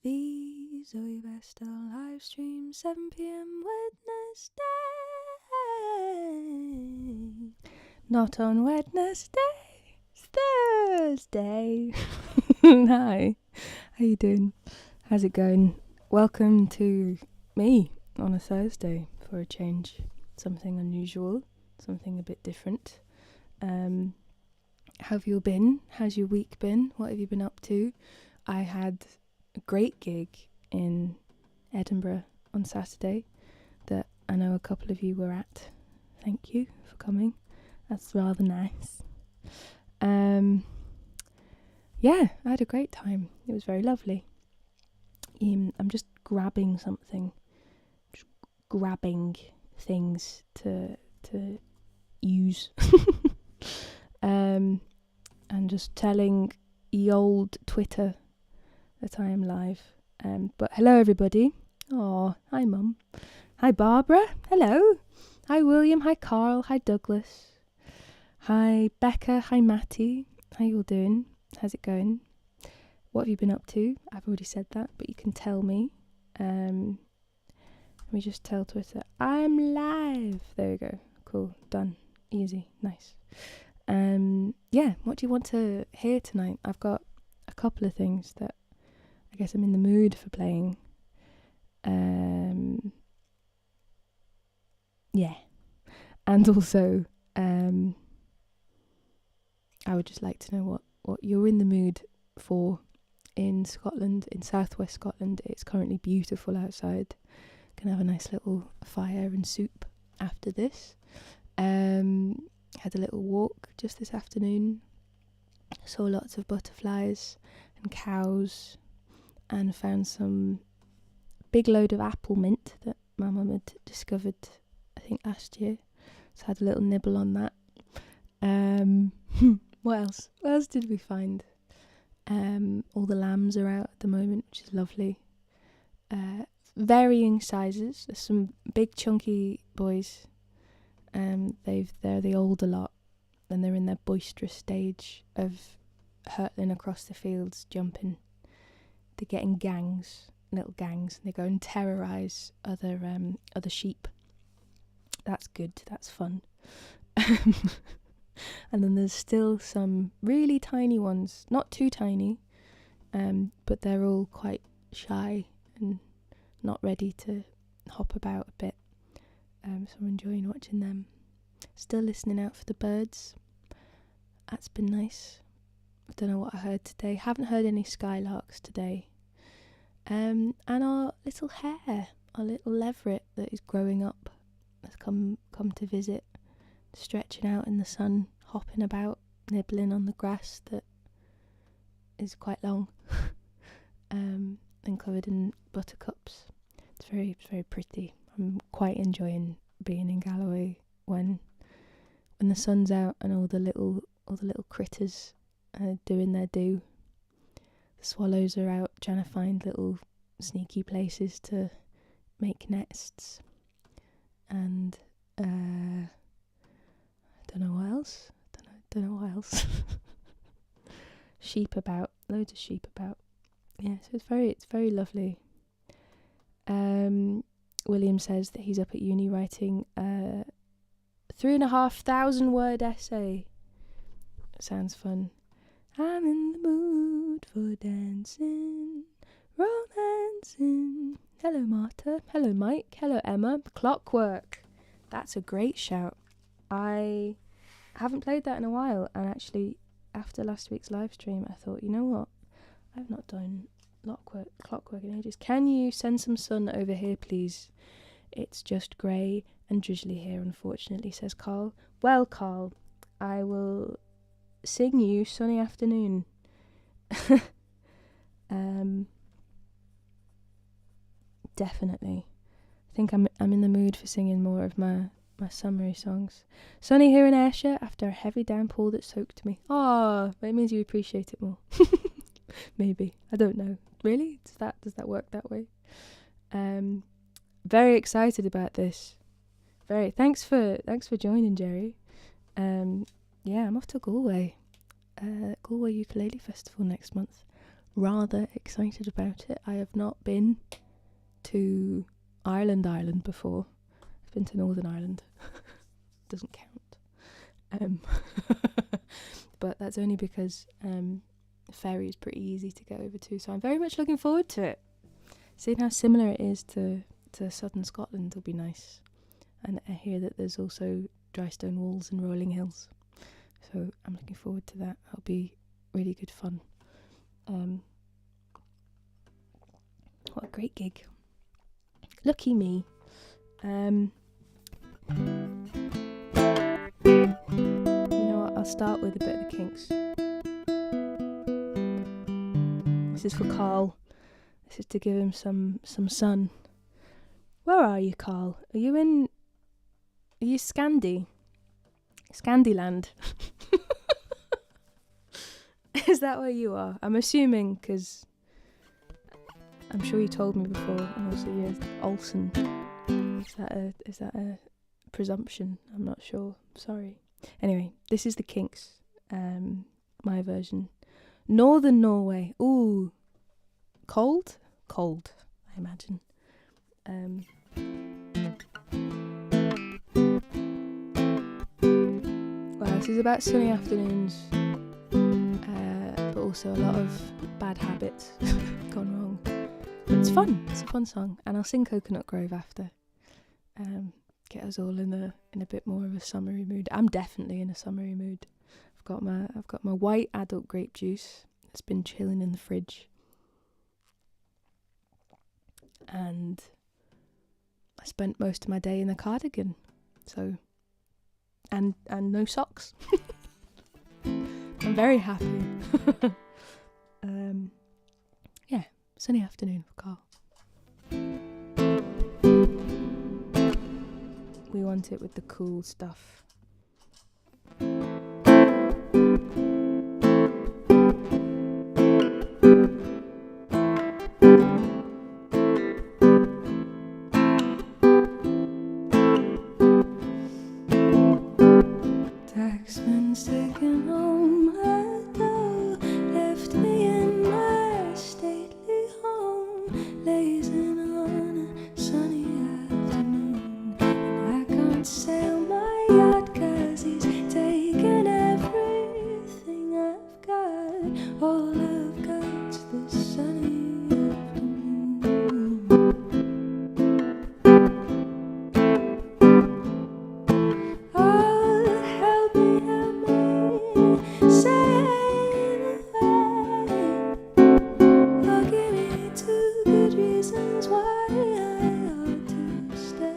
The Zoë Bestel live stream 7 p.m. Wednesday. Not on Wednesday, it's Thursday. Hi, how you doing? How's it going? Welcome to me on a Thursday for a change. Something unusual, something a bit different. How have you been? How's your week been? What have you been up to? I had a great gig in Edinburgh on Saturday that I know a couple of you were at. Thank you for coming. That's rather nice. Yeah, I had a great time. It was very lovely. I'm just grabbing something, just grabbing things to use, and just telling ye old Twitter that I am live. But hello everybody. Oh, hi Mum. Hi Barbara. Hello. Hi William. Hi Carl. Hi Douglas. Hi Becca. Hi Matty. How you all doing? How's it going? What have you been up to? I've already said that, but you can tell me. Let me just tell Twitter I'm live. There we go. Cool. Done. Easy. Nice. Yeah, what do you want to hear tonight? I've got a couple of things that I guess I'm in the mood for playing. Yeah. And also, I would just like to know what you're in the mood for in Scotland, in southwest Scotland. It's currently beautiful outside. Gonna have a nice little fire and soup after this. Had a little walk just this afternoon. Saw lots of butterflies and cows, and found some big load of apple mint that my mum had discovered, I think, last year. So I had a little nibble on that. What else? What else did we find? All the lambs are out at the moment, which is lovely. Varying sizes. There's some big chunky boys. They're the older lot, and they're in their boisterous stage of hurtling across the fields, jumping. They get in little gangs, and they go and terrorise other sheep. That's good, that's fun. And then there's still some really tiny ones, not too tiny, but they're all quite shy and not ready to hop about a bit. So I'm enjoying watching them. Still listening out for the birds. That's been nice. I don't know what I heard today. Haven't heard any skylarks today. And our little hare, our little leveret that is growing up, has come to visit, stretching out in the sun, hopping about, nibbling on the grass that is quite long, and covered in buttercups. It's very pretty. I'm quite enjoying being in Galloway when the sun's out and all the little critters are doing their do. The swallows are out trying to find little sneaky places to make nests, and I don't know what else. Sheep about, loads of sheep about. Yeah, so it's very lovely. William says that he's up at uni writing a 3,500 word essay. Sounds fun. I'm in the mood for dancing, romancing. Hello Marta, hello Mike, hello Emma. Clockwork. That's a great shout. I haven't played that in a while, and actually after last week's live stream I thought, you know what, I've not done clockwork in ages. Can you send some sun over here please? It's just grey and drizzly here, unfortunately, says Carl. Well, Carl, I will sing you Sunny Afternoon. Definitely. I think I'm in the mood for singing more of my summery songs. Sunny here in Ayrshire after a heavy downpour that soaked me. Oh, it means you appreciate it more. Maybe. I don't know. Really? Does that work that way? Very excited about this. Thanks for joining, Jerry. Yeah, I'm off to Galway. Galway Ukulele Festival next month. Rather excited about it. I have not been to Ireland before. I've been to Northern Ireland. Doesn't count. But that's only because ferry is pretty easy to get over to, so I'm very much looking forward to it. Seeing how similar it is to southern Scotland will be nice. And I hear that there's also dry stone walls and rolling hills. So I'm looking forward to that. That'll be really good fun. What a great gig. Lucky me. You know what? I'll start with a bit of the Kinks. This is for Carl. This is to give him some sun. Where are you, Carl? Are you Scandi? Scandiland? Is that where you are? I'm assuming, because I'm sure you told me before, and also you're Olsen. Is that a presumption? I'm not sure. Sorry. Anyway, this is the Kinks. My version. Northern Norway. Ooh. Cold, I imagine. Well, this is about sunny afternoons, but also a lot of bad habits gone wrong. But it's fun. It's a fun song, and I'll sing Coconut Grove after. Get us all in a bit more of a summery mood. I'm definitely in a summery mood. I've got my white adult grape juice that's been chilling in the fridge. And I spent most of my day in a cardigan, so and no socks. I'm very happy. Yeah, sunny afternoon for Carl. We want it with the cool stuff. Taxman's taken home my dough, left me in my stately home, lazing on a sunny afternoon. And I can't sail my yacht 'cause he's taken everything I've got. All I've got's this sunny afternoon. Oh, help me, sail away. Oh, give me 2 good reasons why I ought to stay.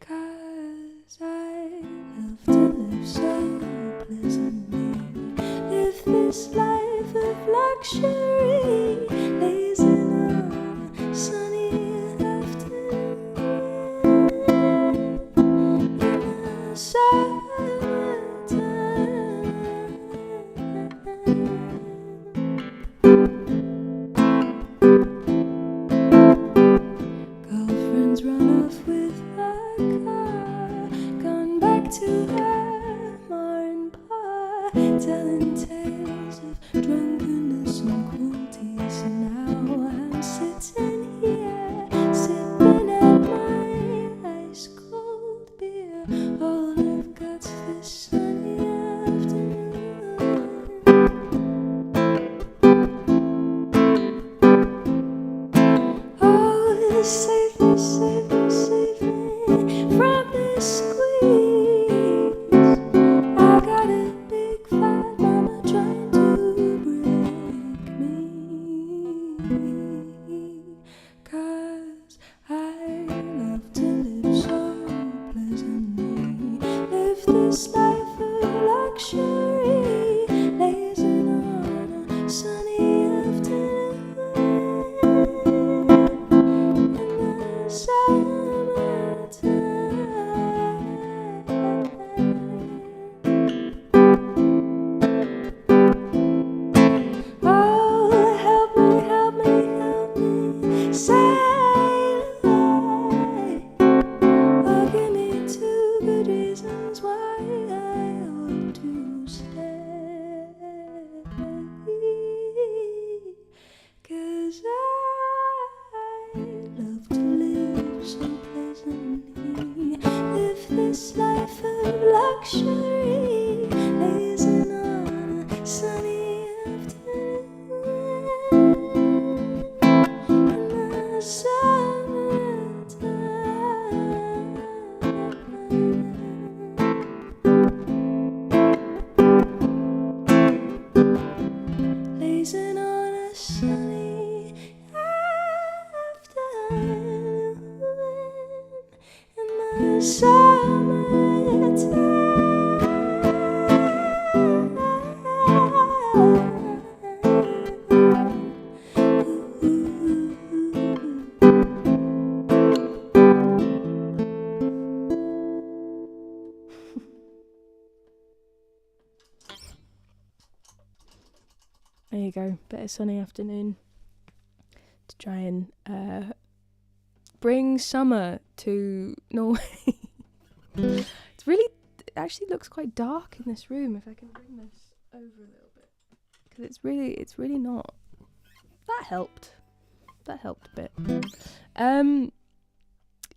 'Cause I love to live so pleasantly, live this life of luxury, lazing on a sunny afternoon in the summertime. Girlfriend's run off with my car, gone back to her ma and pa, telling tales of drunkenness and cruelties. And now I'm sitting here, sipping at my ice cold beer. All I've got's this sunny afternoon. Oh, save me, save me, save me from this squeeze. I got a big fat mama trying luxury, lazing on a sunny afternoon in the summertime. Lazing on a sunny afternoon in the summertime. There you go, bit of sunny afternoon to try and bring summer to Norway. It actually looks quite dark in this room. If I can bring this over a little bit, because it's really not. That helped a bit.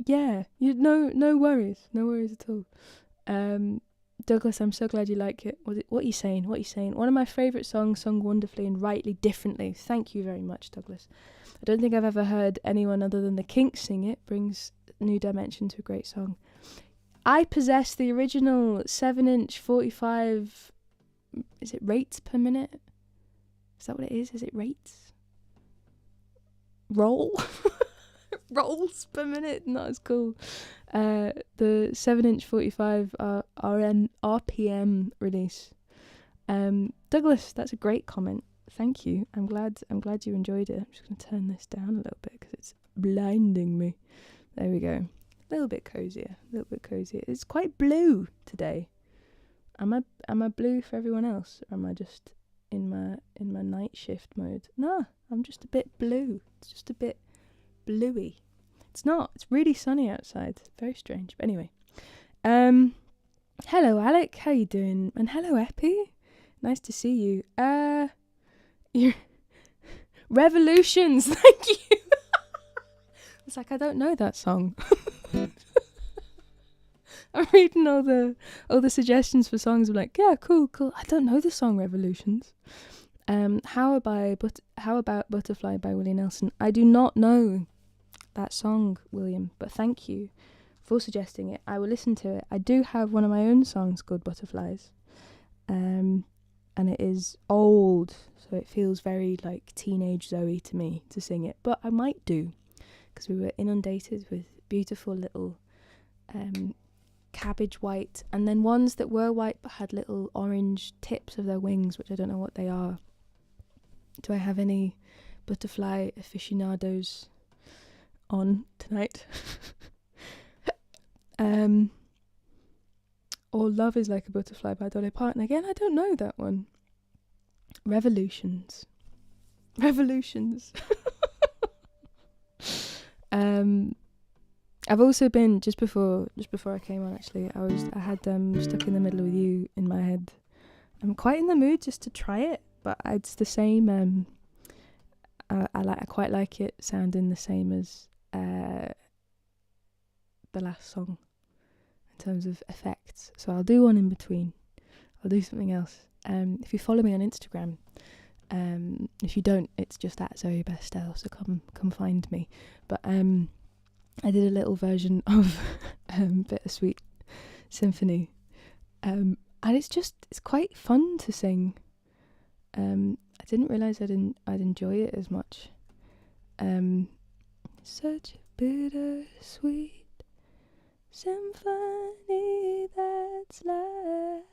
Yeah, no worries at all. Douglas, I'm so glad you like it. What are you saying? One of my favourite songs, sung wonderfully and rightly differently. Thank you very much, Douglas. I don't think I've ever heard anyone other than the Kinks sing it. Brings new dimension to a great song. I possess the original 7-inch 45. Is it rates per minute? Is that what it is? Is it rates? Rolls per minute? Not as cool. The 7-inch 45 RPM release. Douglas, that's a great comment. Thank you. I'm glad you enjoyed it. I'm just going to turn this down a little bit because it's blinding me. There we go. A little bit cozier. It's quite blue today. Am I blue for everyone else, or am I just in my night shift mode? No, I'm just a bit blue. It's just a bit bluey. It's not. It's really sunny outside. Very strange. But anyway. Hello, Alec. How you doing? And hello, Epi. Nice to see you. Revolutions. Thank you. It's like, I don't know that song. I'm reading all the suggestions for songs. I'm like, yeah, cool. I don't know the song Revolutions. How about Butterfly by Willie Nelson? I do not know that song, William, but thank you for suggesting it. I will listen to it. I do have one of my own songs called Butterflies, and it is old, so it feels very like teenage Zoe to me to sing it, but I might do, because we were inundated with beautiful little cabbage white, and then ones that were white but had little orange tips of their wings, which I don't know what they are. Do I have any butterfly aficionados on tonight? Or Love is Like a Butterfly by Dolly Parton. Again, I don't know that one. Revolutions. I've also been, just before I came on, actually, I had Stuck in the Middle with You in my head. I'm quite in the mood just to try it, but it's the same. I quite like it sounding the same as the last song in terms of effects. So I'll do one in between. I'll do something else. If you follow me on Instagram, if you don't, it's just at Zoë Bestel. So come find me. But I did a little version of Bittersweet Symphony, and it's quite fun to sing. I didn't realise I'd enjoy it as much. Such a bittersweet symphony that's life.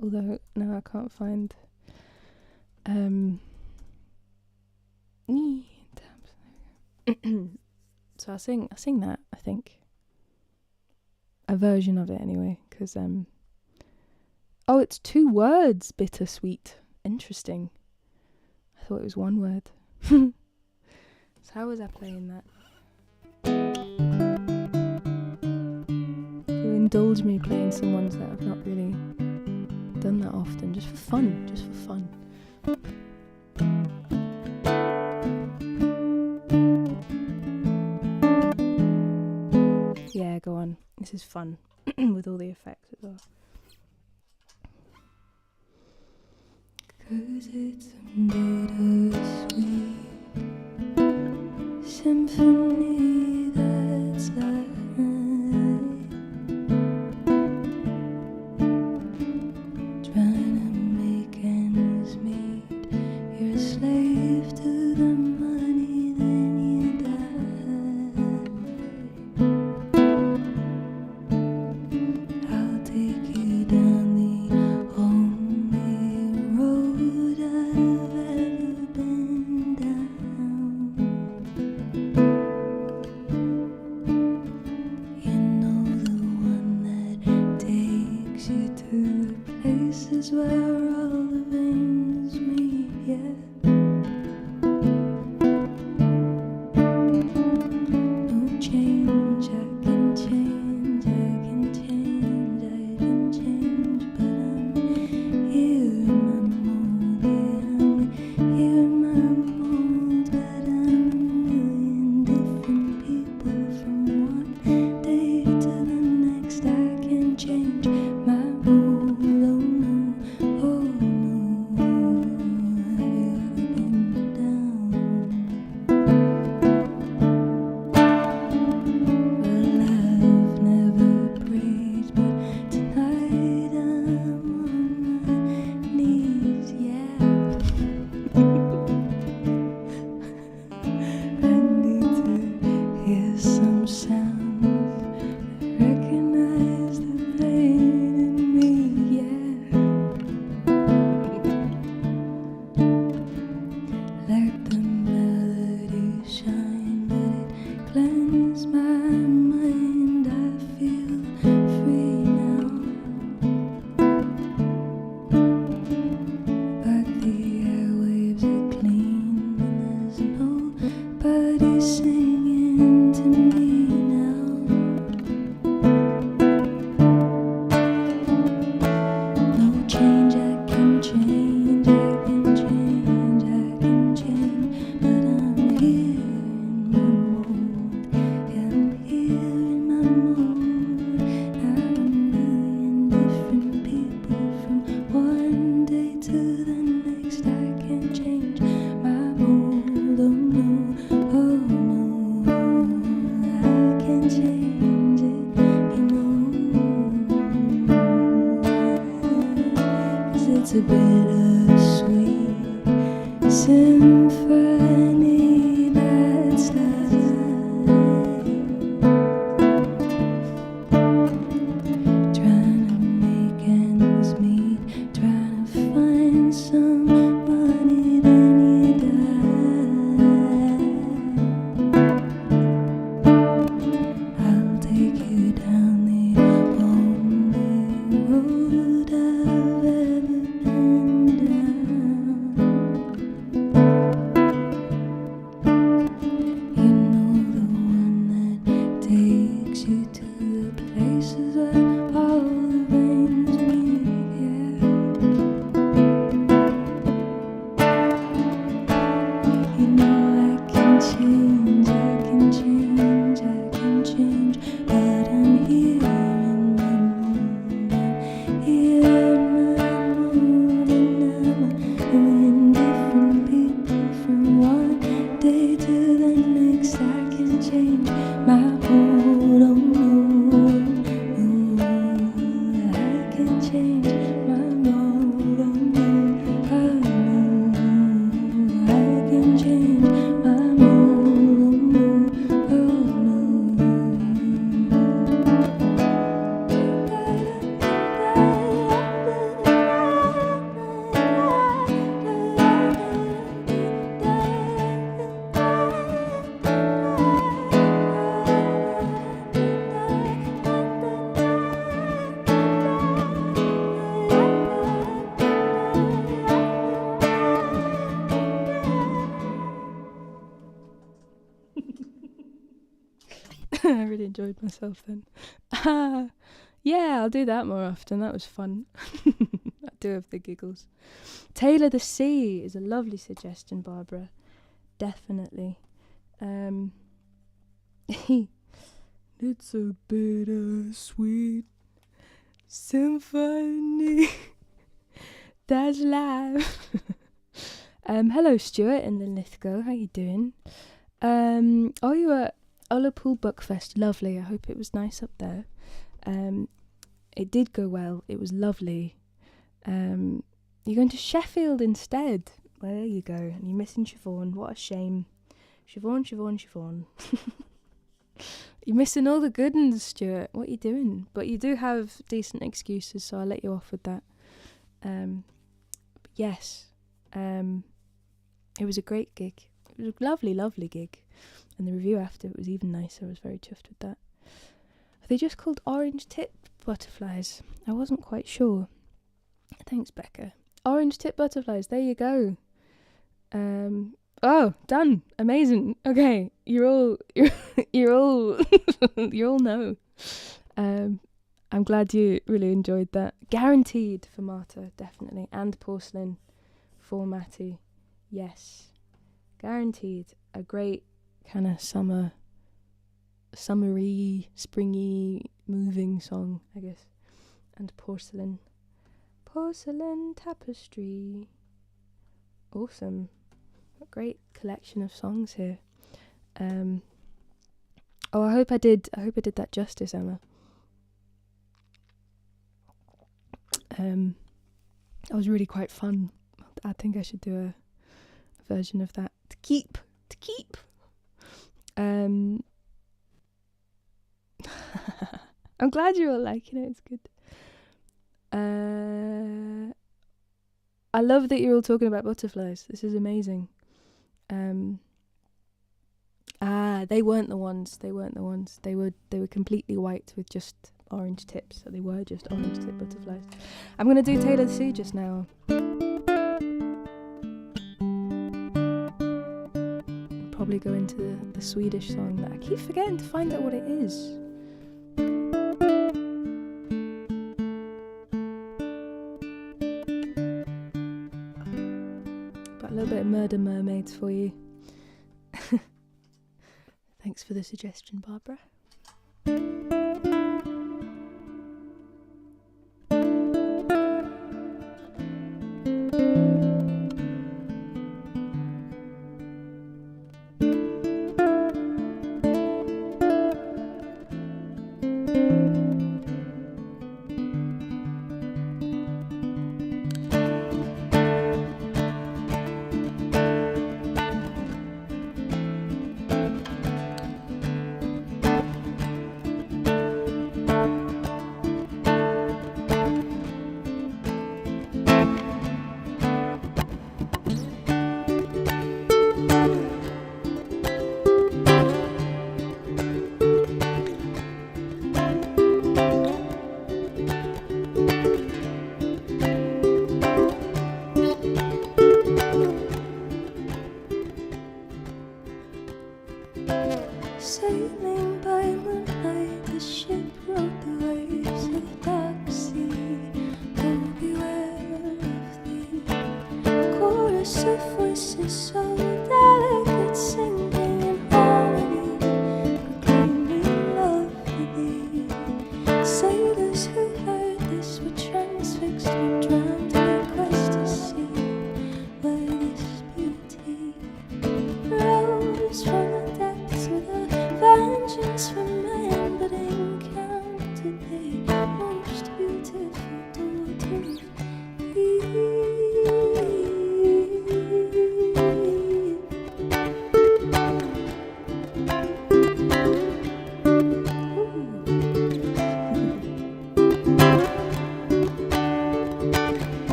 Although now I can't find so I'll sing that, I think. A version of it anyway, because it's 2 words, bittersweet. Interesting. I thought it was 1 word. So how was I playing that? You indulge me playing some ones that I've not really done that often, just for fun. Yeah, go on. This is fun. with all the effects as well. 'Cause it's a bittersweet symphony that's life. Trying to make ends meet, you're a slave to the money, then you die. I'll take you down the only road I've ever been down. You know, the one that takes you to the places where all the veins meet, yeah. No change, I can change, I can change, I can change, but I'm here in my mood, yeah, I'm here in my mood, but I'm a million different people from one day to the next. I can change my mood, oh no, oh no. Have you ever been down? Well, I've never prayed, but tonight I'm on my knees, yeah. I need to hear some sounds that recognize the pain in me, yeah. Let the melody shine, let it cleanse my mind. I feel free now, but the airwaves are clean and there's nobody singing to me now. No change, I can change, I can change, I can change, but I'm here in my mood, yeah, I'm here in my mood. I'm a million different people from one day to the next. I can change my mood, oh no, oh no. I can change it, you know. 'Cause it's a bittersweet symphony that's life. Trying to make ends meet, trying to find some money, then you die. I'll take you down the only road I've ever been down. You know, the one that takes you to the places where all the veins meet, yeah. You know, I can change, I can change, I can change, but I'm here in my mood, I'm here in my mood, and I'm a million different people from one day to the next. I can change my mood, oh no, no. I can change my mood, oh no, oh no. I can change my mood, oh no, I really enjoyed myself then. Yeah, I'll do that more often. That was fun. I do have the giggles. Tailor the Sea is a lovely suggestion, Barbara. Definitely. It's a bittersweet Symphony. That's live. Hello Stuart in Linlithgow, how you doing? Oh, you were at Ullapool Buckfest, lovely. I hope it was nice up there. It did go well, it was lovely. You're going to Sheffield instead. Well, there you go, and you're missing Siobhan, what a shame. Siobhan. You're missing all the good ones, Stuart. What are you doing? But you do have decent excuses, so I'll let you off with that. Yes. It was a great gig. It was a lovely, lovely gig. And the review after it was even nicer. I was very chuffed with that. Are they just called orange tip butterflies? I wasn't quite sure. Thanks, Becca. Orange tip butterflies. There you go. Oh, done. Amazing. Okay, you're all know. I'm glad you really enjoyed that. Guaranteed for Marta, definitely, and porcelain for Matty. Yes, guaranteed. A great kind of summery, springy, moving song, I guess. And porcelain tapestry. Awesome. A great collection of songs here. Oh, I hope I did that justice, Emma. That was really quite fun. I think I should do a version of that to keep. I'm glad you're all liking it. It's good. I love that you're all talking about butterflies. This is amazing. They weren't the ones. They were completely white with just orange tips. So they were just orange tip butterflies. I'm gonna do Taylor C just now. Probably go into the Swedish song that I keep forgetting to find out what it is. But a little bit of Murder Mermaids for you. Thanks for the suggestion, Barbara. Sailing by moonlight, the ship rode the waves of the dark sea. Oh, beware of thee. Chorus of voices so delicate, singing in harmony, proclaiming love for thee. Sailors who heard this were transfixed, were drowned in a quest to see where this beauty rose from the depths with a vengeance from man, but encountered the most beautiful daughter of Eve.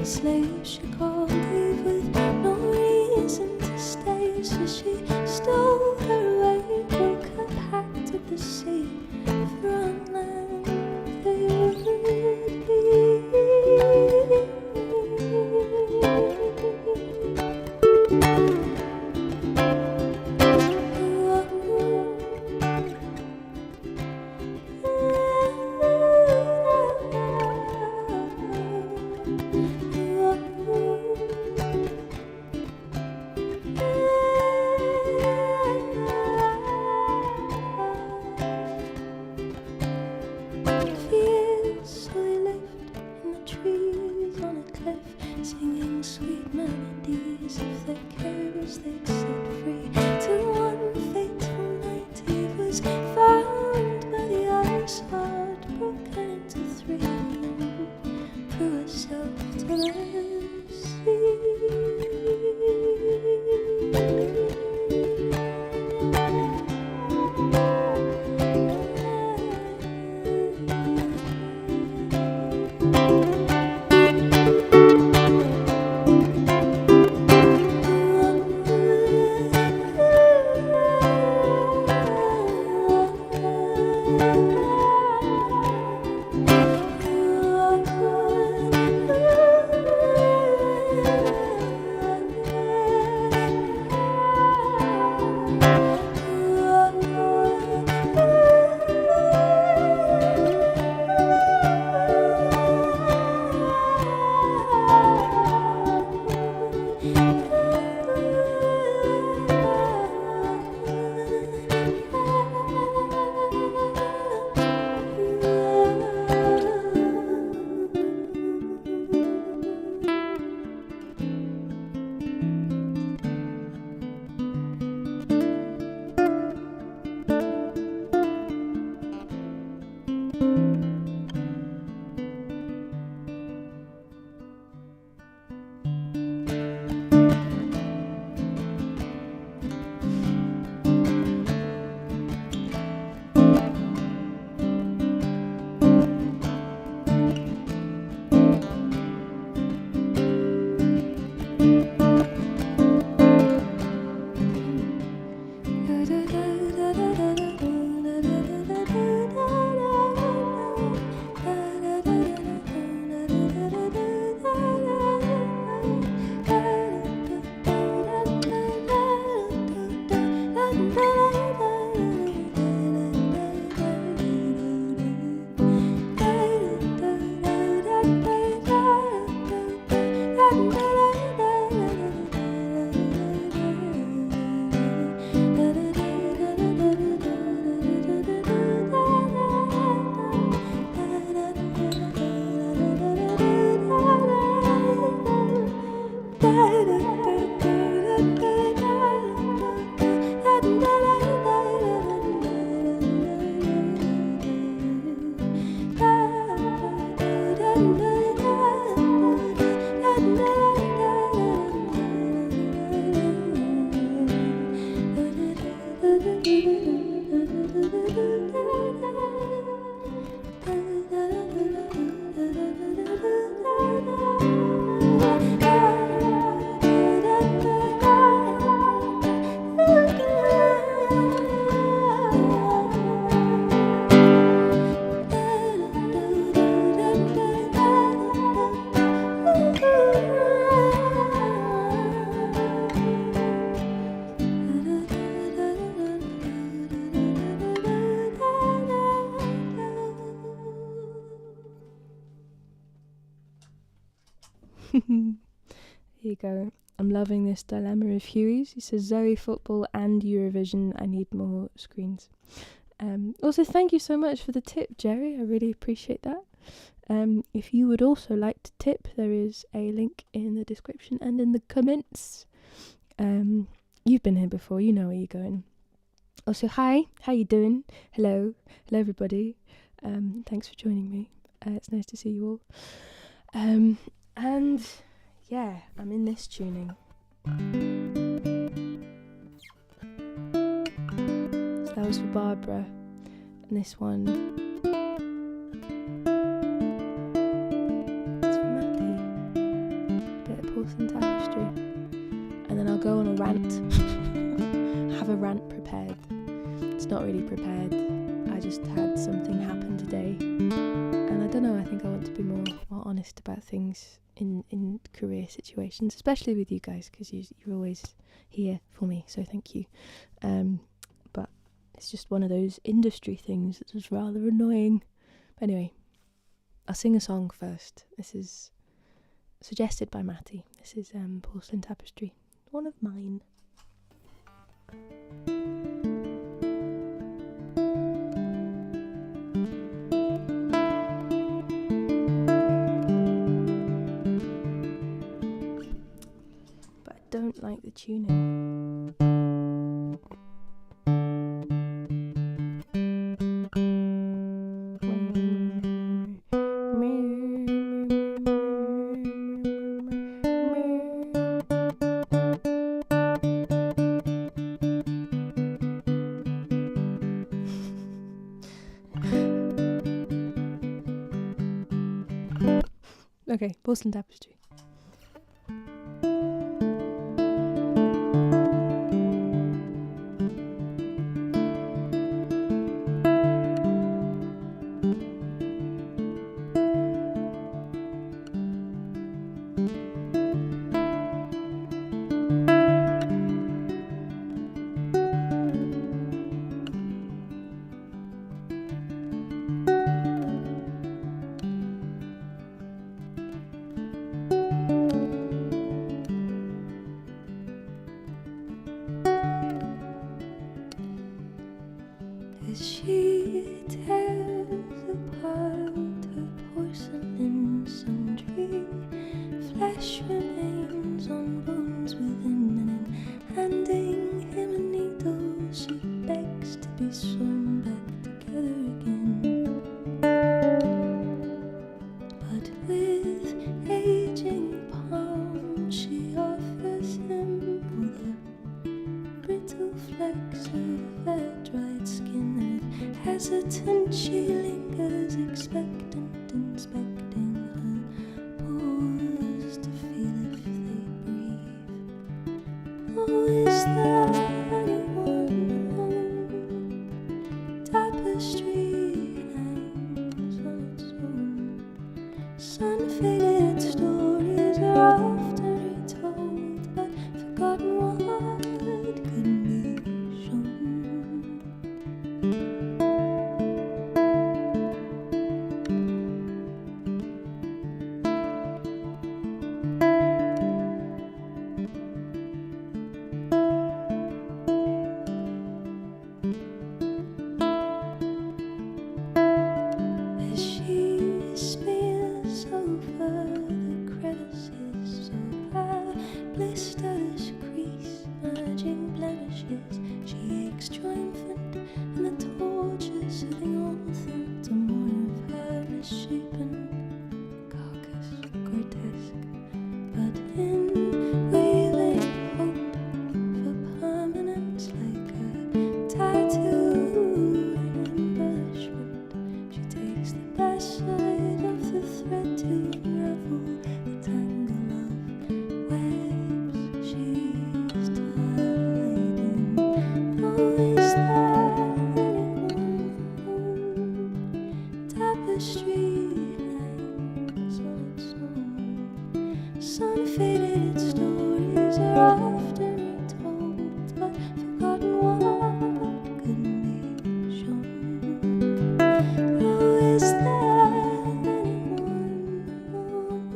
Slave she called Eve with no reason to stay, so she stole her away, broke her pact at the sea, for on land they would be. souls they'd set free. Till one fateful night he was found by the ice, heart broken into three, threw herself to the sea. Here you go. I'm loving this dilemma of Huey's. He says, Zoe, football and Eurovision. I need more screens. Also, thank you so much for the tip, Jerry. I really appreciate that. If you would also like to tip, there is a link in the description and in the comments. You've been here before. You know where you're going. Also, hi. How you doing? Hello. Hello, everybody. Thanks for joining me. It's nice to see you all. And yeah, I'm in this tuning. So that was for Barbara, and this one it's for Matty. Bit of porcelain tapestry, and then I'll go on a rant. Have a rant prepared. It's not really prepared. I just had something happen today, and I don't know. I think I want to be more honest about things in career situations, especially with you guys, because you're always here for me, so thank you. But it's just one of those industry things that was rather annoying. But anyway, I'll sing a song first. This is suggested by Matty. This is Porcelain Tapestry, one of mine. Don't like the tuning. Okay, porcelain tapestry. As she tears apart her porcelain sundry, flesh remains on bones within, and in handing him a needle she begs to be sewn back together again. But with aging palm she offers him all the brittle flecks of her dried skin. Hesitant she lingers, expectant, inspecting her pores to feel if they breathe. Oh, is there anyone home? Tapestry hangs on its own. Sun-faded stories are often retold, but forgotten what couldn't be shown. Sun-faded stories are often retold, but forgotten what couldn't be shown. Oh, is there anyone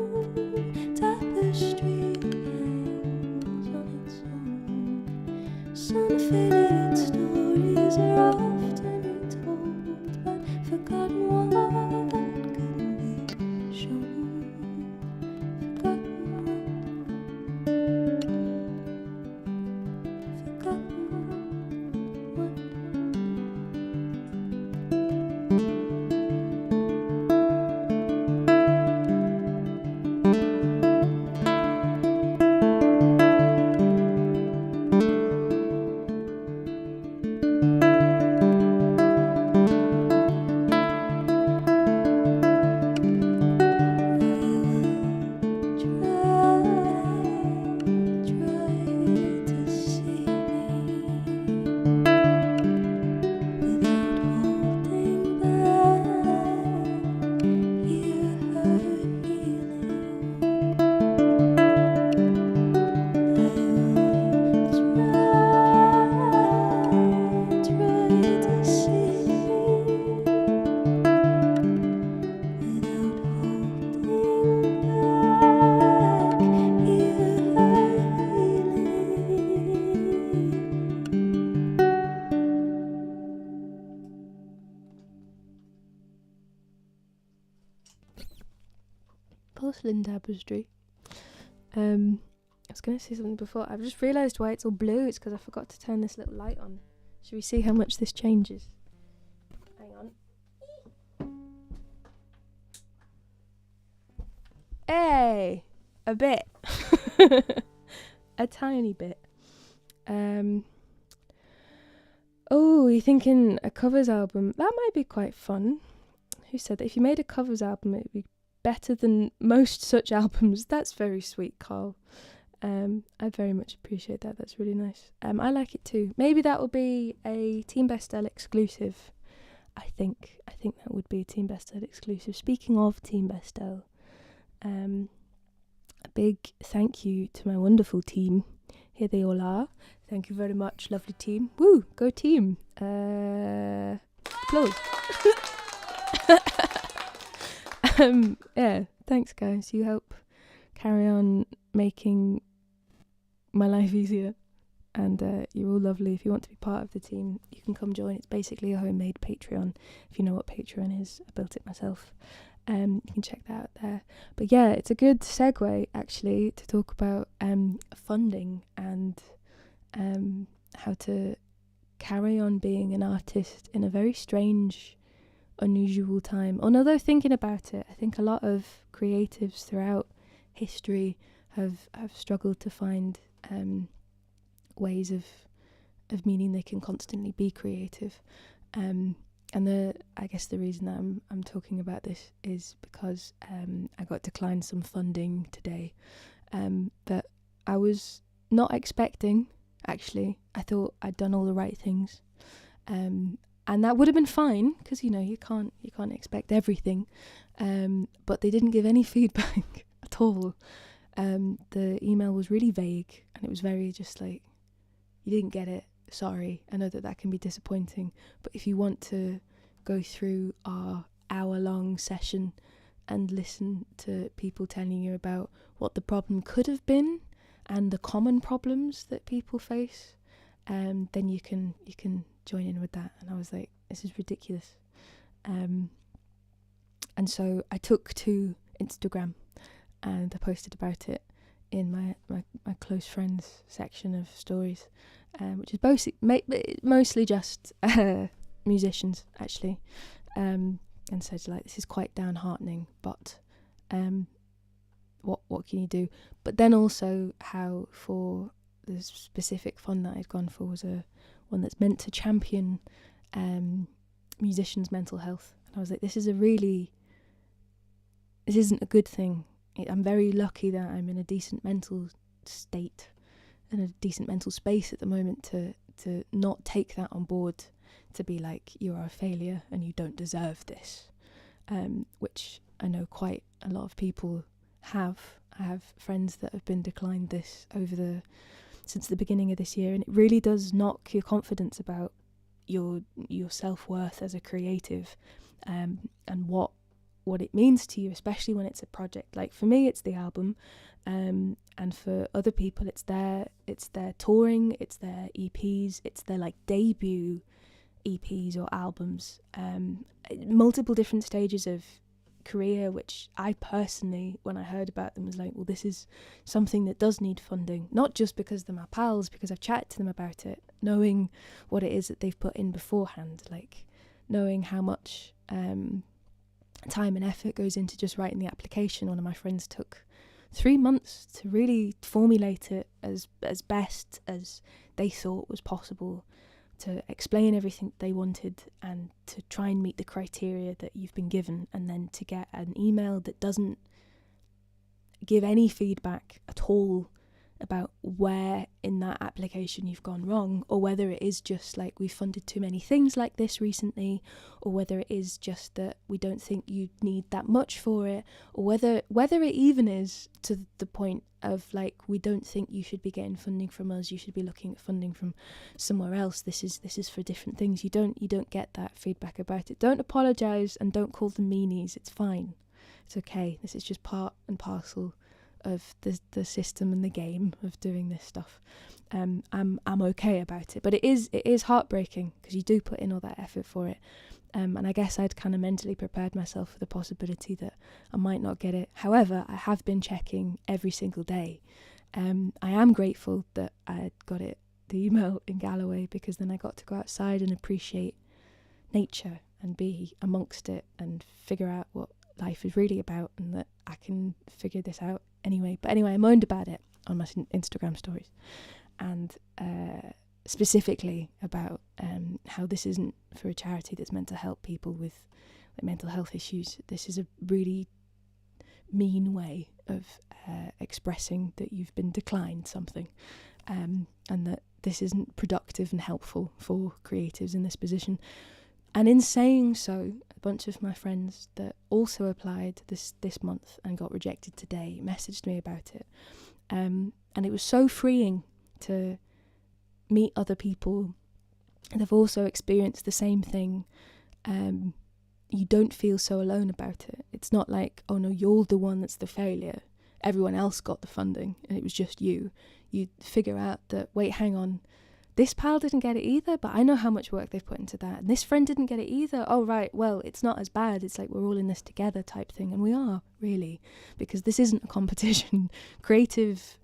home? Tapestry hangs on its own. Sun-faded stories are often retold, but forgotten what couldn't be shown. Porcelain tapestry. I was going to say something before. I've just realised why it's all blue. It's because I forgot to turn this little light on. Should we see how much this changes? Hang on. Hey! A bit. A tiny bit. Oh, you're thinking a covers album? That might be quite fun. Who said that? If you made a covers album, it would be better than most such albums. That's very sweet, Carl. I very much appreciate that. That's really nice. I like it too. Maybe that will be a Team Bestel exclusive. I think that would be a Team Bestel exclusive. Speaking of Team Bestel, a big thank you to my wonderful team. Here they all are. Thank you very much, lovely team. Woo, go team. Applause. Yeah, thanks guys. You help carry on making my life easier, and you're all lovely. If you want to be part of the team, you can come join. It's basically a homemade Patreon, if you know what Patreon is. I built it myself. You can check that out there. But yeah, it's a good segue actually to talk about funding and how to carry on being an artist in a very strange, unusual time. And although thinking about it, I think a lot of creatives throughout history have struggled to find ways of meaning they can constantly be creative. And I guess the reason that I'm talking about this is because I got declined some funding today that I was not expecting. Actually, I thought I'd done all the right things, and that would have been fine because you can't expect everything. But they didn't give any feedback at all. The email was really vague, and it was very just like, you didn't get it, sorry. I know that can be disappointing, but if you want to go through our hour-long session and listen to people telling you about what the problem could have been and the common problems that people face, then you can join in with that. And I was like, this is ridiculous. And so I took to Instagram and I posted about it in my close friends section of stories, which is mostly just musicians actually, and said like, this is quite downheartening, but what can you do? But then also how for the specific fund that I'd gone for was one that's meant to champion musicians' mental health, and I was like, this isn't a good thing. I'm very lucky that I'm in a decent mental state and a decent mental space at the moment to not take that on board, to be like, you are a failure and you don't deserve this, which I know quite a lot of people have. I have friends that have been declined this since the beginning of this year, and it really does knock your confidence about your self-worth as a creative, and what it means to you, especially when it's a project. Like for me, it's the album, and for other people, it's their touring, it's their EPs, it's their like debut EPs or albums, multiple different stages of career, which I personally, when I heard about them, was like, well, this is something that does need funding, not just because they're my pals, because I've chatted to them about it, knowing what it is that they've put in beforehand, like knowing how much time and effort goes into just writing the application. One of my friends took 3 months to really formulate it as best as they thought was possible, to explain everything they wanted and to try and meet the criteria that you've been given, and then to get an email that doesn't give any feedback at all about where in that application you've gone wrong, or whether it is just like, we've funded too many things like this recently, or whether it is just that we don't think you need that much for it, or whether it even is to the point of like, we don't think you should be getting funding from us, you should be looking at funding from somewhere else, this is for different things. You don't get that feedback about it. Don't apologise and don't call them meanies. It's fine, it's okay. This is just part and parcel of the system and the game of doing this stuff. I'm okay about it, but it is heartbreaking because you do put in all that effort for it, and I guess I'd kind of mentally prepared myself for the possibility that I might not get it. However, I have been checking every single day. I am grateful that I got the email in Galloway, because then I got to go outside and appreciate nature and be amongst it and figure out what life is really about, and that I can figure this out anyway. But anyway, I moaned about it on my Instagram stories, and specifically about how this isn't for a charity that's meant to help people with like mental health issues. This is a really mean way of expressing that you've been declined something, and that this isn't productive and helpful for creatives in this position. And in saying so, a bunch of my friends that also applied this month and got rejected today messaged me about it. And it was so freeing to meet other people that have also experienced the same thing. You don't feel so alone about it. It's not like, oh no, you're the one that's the failure. Everyone else got the funding and it was just you. You figure out that, wait, hang on, this pal didn't get it either, but I know how much work they've put into that. And this friend didn't get it either. Oh, right, well, it's not as bad. It's like we're all in this together type thing. And we are, really, because this isn't a competition. Creative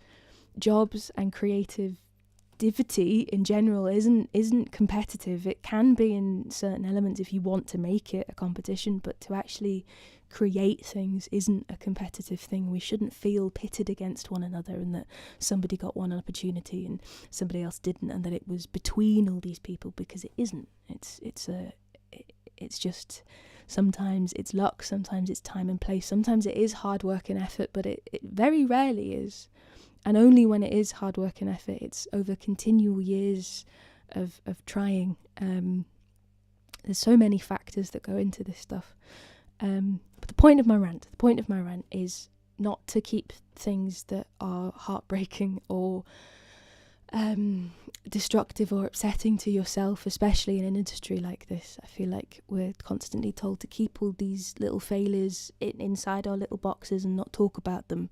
jobs and creativity in general isn't competitive. It can be in certain elements if you want to make it a competition, but to actually create things isn't a competitive thing. We shouldn't feel pitted against one another and that somebody got one opportunity and somebody else didn't, and that it was between all these people, because it isn't. It's just, sometimes it's luck, sometimes it's time and place, sometimes it is hard work and effort, but it very rarely is. And only when it is hard work and effort, it's over continual years of trying. There's so many factors that go into this stuff. But the point of my rant is not to keep things that are heartbreaking or destructive or upsetting to yourself, especially in an industry like this. I feel like we're constantly told to keep all these little failures inside our little boxes and not talk about them,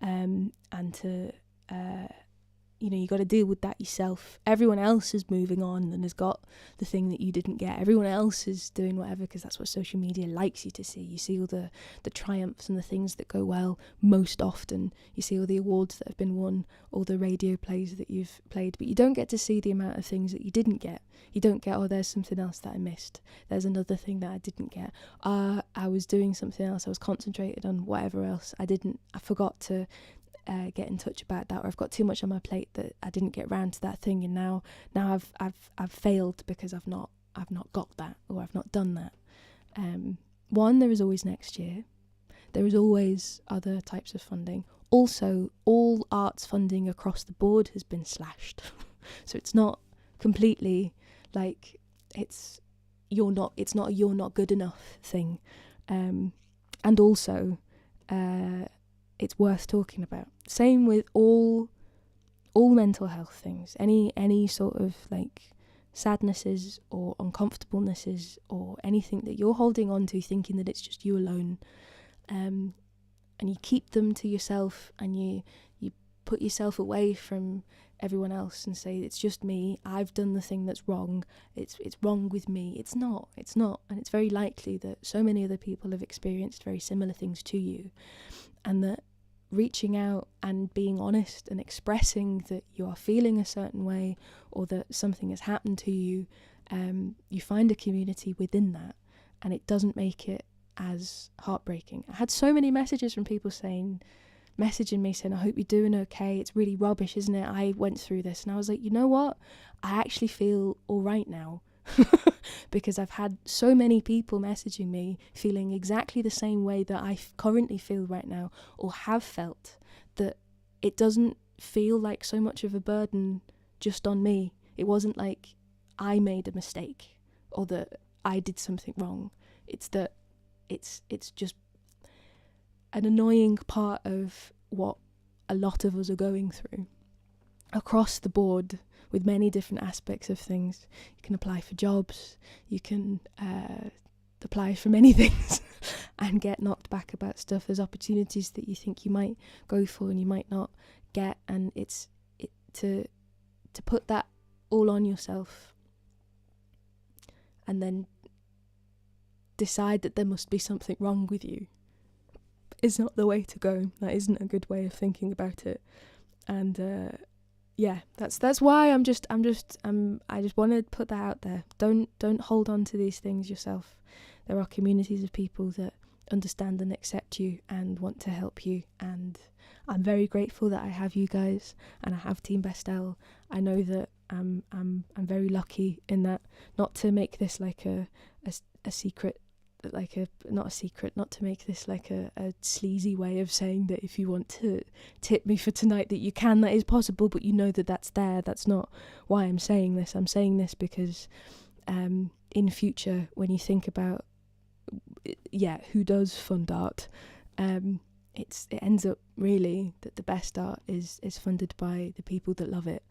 and to you got to deal with that yourself. Everyone else is moving on and has got the thing that you didn't get. Everyone else is doing whatever, because that's what social media likes you to see. You see all the triumphs and the things that go well most often. You see all the awards that have been won, all the radio plays that you've played, but you don't get to see the amount of things that you didn't get. You don't get, oh, there's something else that I missed. There's another thing that I didn't get. I was doing something else. I was concentrated on whatever else. I forgot to get in touch about that, or I've got too much on my plate that I didn't get round to that thing, and now I've failed because I've not got that, or I've not done that. There is always next year. There is always other types of funding. Also, all arts funding across the board has been slashed, so it's not completely like it's not a you're not good enough thing, and also it's worth talking about. Same with all mental health things. Any sort of like sadnesses or uncomfortablenesses or anything that you're holding on to, thinking that it's just you alone, and you keep them to yourself, and you put yourself away from everyone else and say, it's just me, I've done the thing that's wrong, it's wrong with me. It's not, and it's very likely that so many other people have experienced very similar things to you, and that reaching out and being honest and expressing that you are feeling a certain way, or that something has happened to you, you find a community within that, and it doesn't make it as heartbreaking. I had so many messages from people messaging me saying, I hope you're doing okay, it's really rubbish, isn't it? I went through this. And I was like, you know what? I actually feel all right now. Because I've had so many people messaging me feeling exactly the same way that I currently feel right now, or have felt, that it doesn't feel like so much of a burden just on me. It wasn't like I made a mistake or that I did something wrong. It's that it's just an annoying part of what a lot of us are going through across the board, with many different aspects of things. You can apply for jobs, you can apply for many things and get knocked back about stuff. There's opportunities that you think you might go for and you might not get, and to put that all on yourself and then decide that there must be something wrong with you is not the way to go. That isn't a good way of thinking about it. And that's why I just want to put that out there. Don't hold on to these things yourself. There are communities of people that understand and accept you and want to help you, and I'm very grateful that I have you guys and I have Team Bestel. I know that I'm very lucky in that. Not to make this like a secret like not a secret, not to make this like a sleazy way of saying that if you want to tip me for tonight that you can, that is possible, but you know that that's there. That's not why I'm saying this. I'm saying this because in future, when you think about who does fund art, it ends up really that the best art is funded by the people that love it,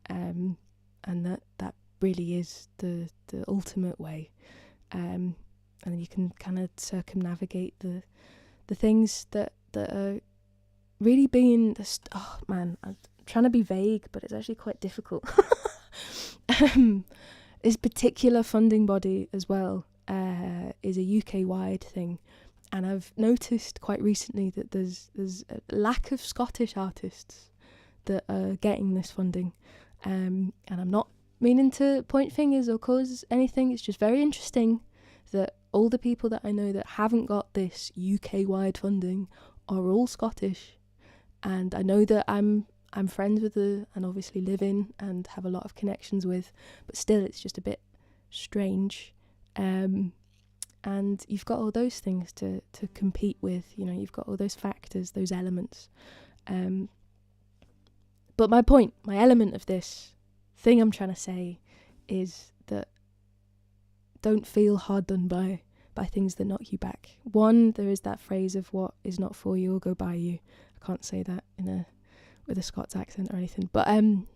and that really is the ultimate way. And then you can kind of circumnavigate the things that are really being I'm trying to be vague, but it's actually quite difficult. This particular funding body as well is a UK-wide thing, and I've noticed quite recently that there's a lack of Scottish artists that are getting this funding, and I'm not meaning to point fingers or cause anything. It's just very interesting that all the people that I know that haven't got this UK-wide funding are all Scottish, and I know that I'm friends with and obviously live in and have a lot of connections with, but still it's just a bit strange. And you've got all those things to compete with, you've got all those factors, those elements. But my element of this thing I'm trying to say is that don't feel hard done by things that knock you back. One, there is that phrase of what is not for you will go by you. I can't say that with a Scots accent or anything, but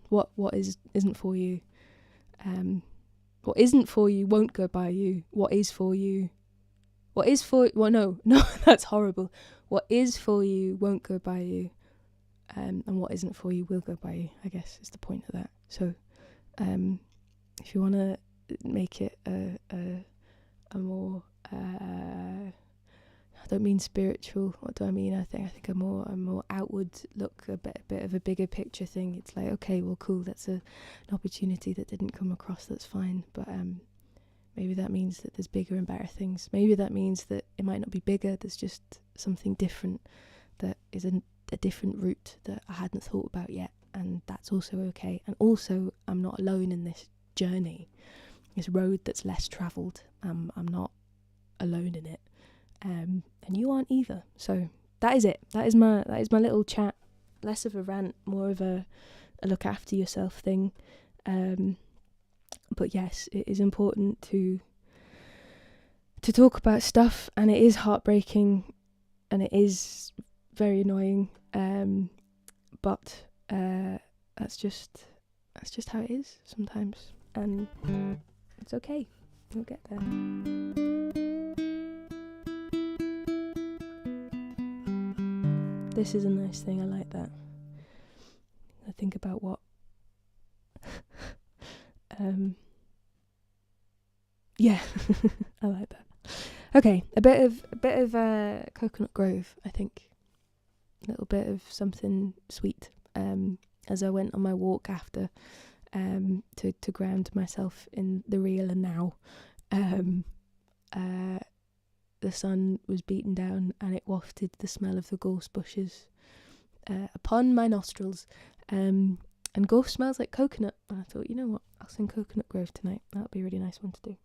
what isn't for you, what isn't for you won't go by you. What is for you, no, that's horrible. What is for you won't go by you, and what isn't for you will go by you, I guess is the point of that. So if you want to make it a more I don't mean spiritual. What do I mean? I think a more outward look, a bit of a bigger picture thing. It's like, okay, well, cool. That's an opportunity that didn't come across. That's fine. But maybe that means that there's bigger and better things. Maybe that means that it might not be bigger. There's just something different that is a different route that I hadn't thought about yet, and that's also okay. And also, I'm not alone in this journey, this road that's less travelled. I'm not alone in it. And you aren't either. So that is it. That is my little chat. Less of a rant, more of a look after yourself thing. But yes, it is important to talk about stuff, and it is heartbreaking, and it is very annoying. But that's just how it is sometimes, and it's okay. We'll get there. This is a nice thing, I like that. I think about what yeah, I like that. Okay, a bit of Coconut Grove, I think. A little bit of something sweet. As I went on my walk after, to ground myself in the real and now. The sun was beaten down, and it wafted the smell of the gorse bushes upon my nostrils. And gorse smells like coconut. And I thought, you know what? I'll sing Coconut Grove tonight. That'll be a really nice one to do.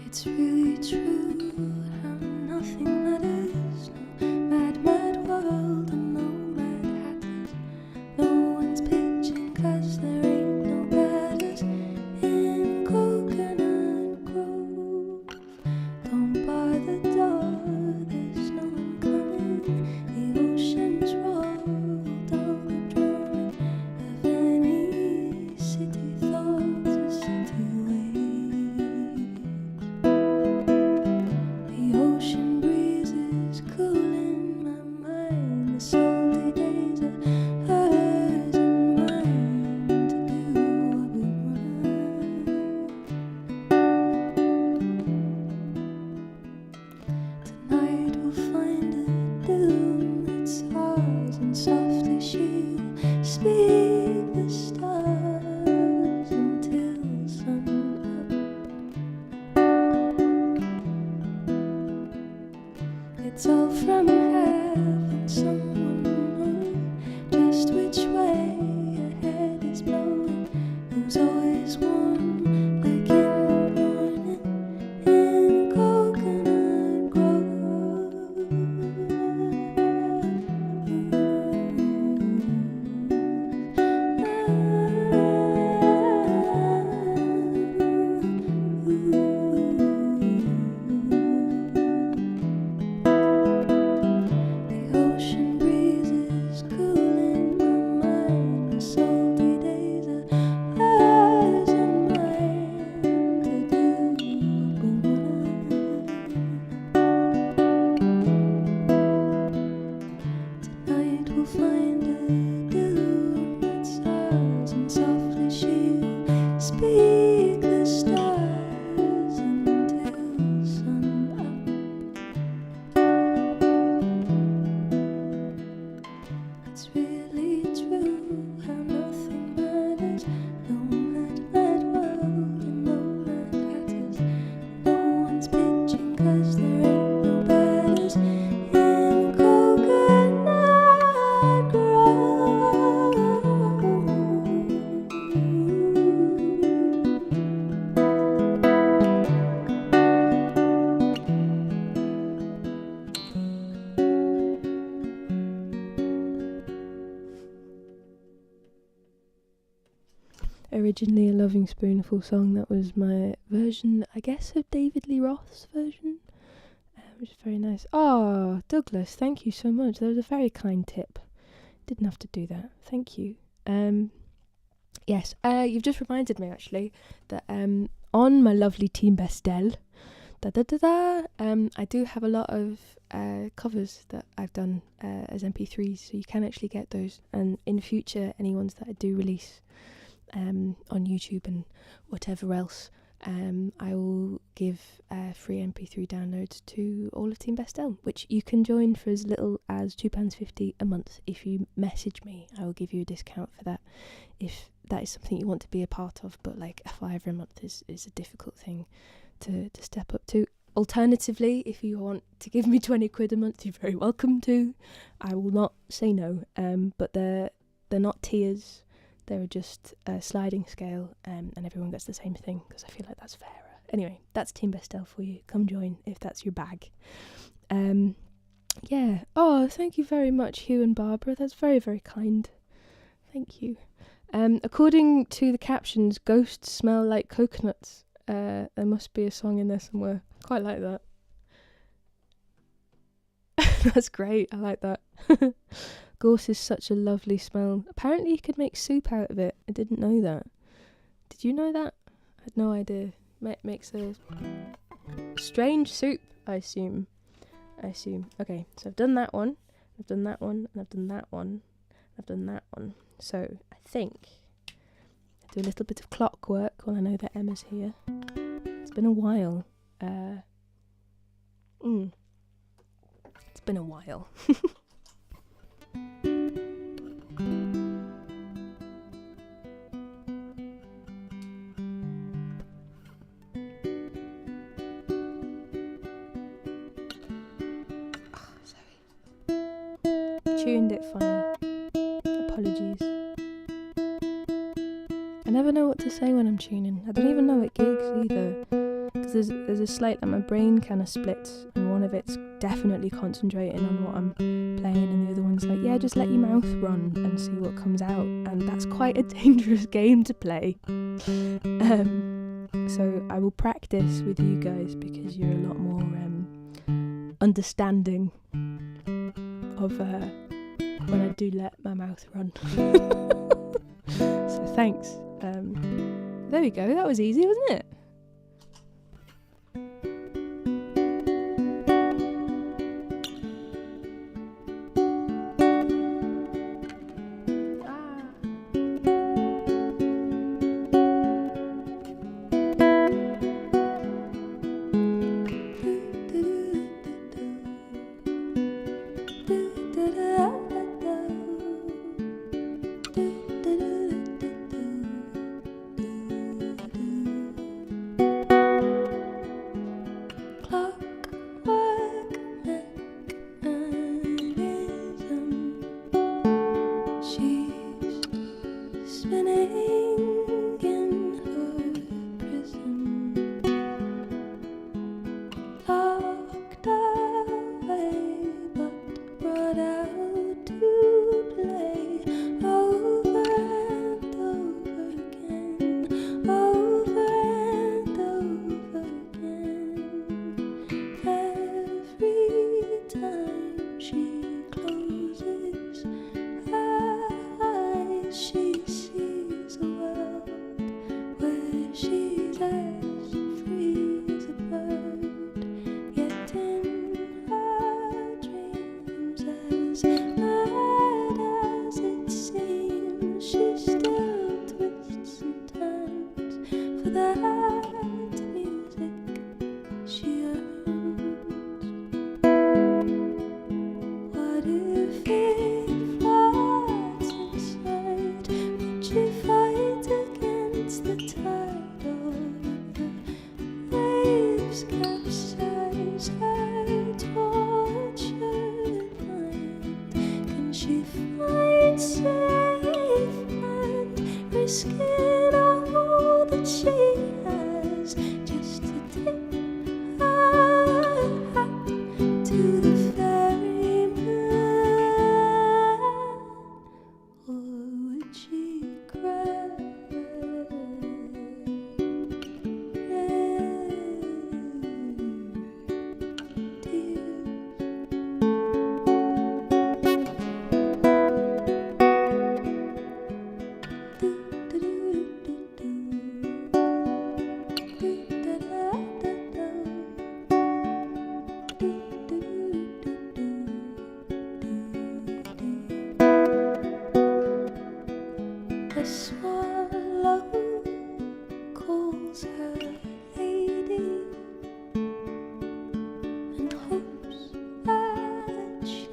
It's really true how nothing matters. No mad world and no mad hatters. No one's pitching 'cause there ain't no batters in Coconut Grove. Don't bar the door, there's no one coming. The ocean's rolled all the drumming of any city thoughts or city waves. The ocean breathes it's all from having someone know just which way your head is blowing, who's always warm like in the morning in coconut grove. The ocean breeze is cooling my mind, the salty days are ours and mine to do what we want. Tonight we'll find a dew that stars, and softly she'll speak the stars until sun up. It's really true how nothing matters, no mad world and no mad hatters. No one's pitching 'cause there ain't no batters in coconut grove. Originally a Loving Spoonful song, that was my version, I guess, of David Lee Roth's version, which is very nice. Oh, Douglas, thank you so much. That was a very kind tip. Didn't have to do that. Thank you. Yes, you've just reminded me actually that on my lovely Team Bestel, I do have a lot of covers that I've done as MP3s, so you can actually get those. And in future, any ones that I do release on YouTube and whatever else, I will give free MP3 downloads to all of Team Bestel, which you can join for as little as £2.50 a month. If you message me, I will give you a discount for that, if that is something you want to be a part of. But like a £5 a month is a difficult thing to step up to. Alternatively, if you want to give me £20 a month, you're very welcome to. I will not say no. But they're not tiers. They're just a sliding scale, and everyone gets the same thing, because I feel like that's fairer. Anyway, that's Team Bestel for you. Come join if that's your bag. Yeah. Oh, thank you very much, Hugh and Barbara. That's very, very kind. Thank you. According to the captions, ghosts smell like coconuts. There must be a song in there somewhere. Quite like that. That's great. I like that. Gorse is such a lovely smell. Apparently you could make soup out of it. I didn't know that. Did you know that? I had no idea. Makes a strange soup, I assume. Okay, so I've done that one. I've done that one. And I've done that one. I've done that one. So I think I'll do a little bit of clockwork while I know that Emma's here. It's been a while. It's been a while. Tuned it funny. Apologies. I never know what to say when I'm tuning. I don't even know it gigs either. Because there's a slate that my brain kind of splits, and one of it's definitely concentrating on what I'm playing, and the other one's like, yeah, just let your mouth run and see what comes out. And that's quite a dangerous game to play. So I will practice with you guys, because you're a lot more understanding of when I do let my mouth run. So thanks. There we go. That was easy, wasn't it? waves capsize her tortured mind. Can she find safe land, risking all that she has, just to tip her hat to the ferryman? Or would she cry? The swallow calls her lady and hopes that she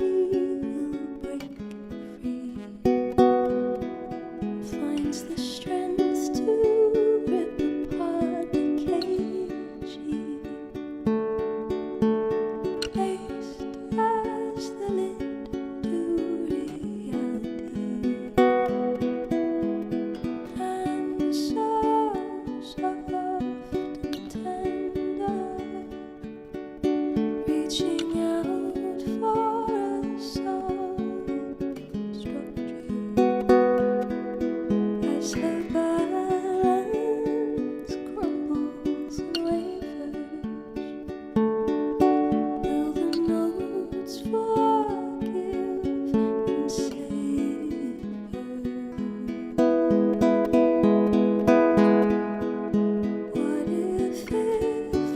will break free, finds the strength to rip apart the cage he placed as the lid to reality. And so soft and tender, reaching out for a solid structure, as her balance crumbles and wavers. Will the notes forgive and save her? What if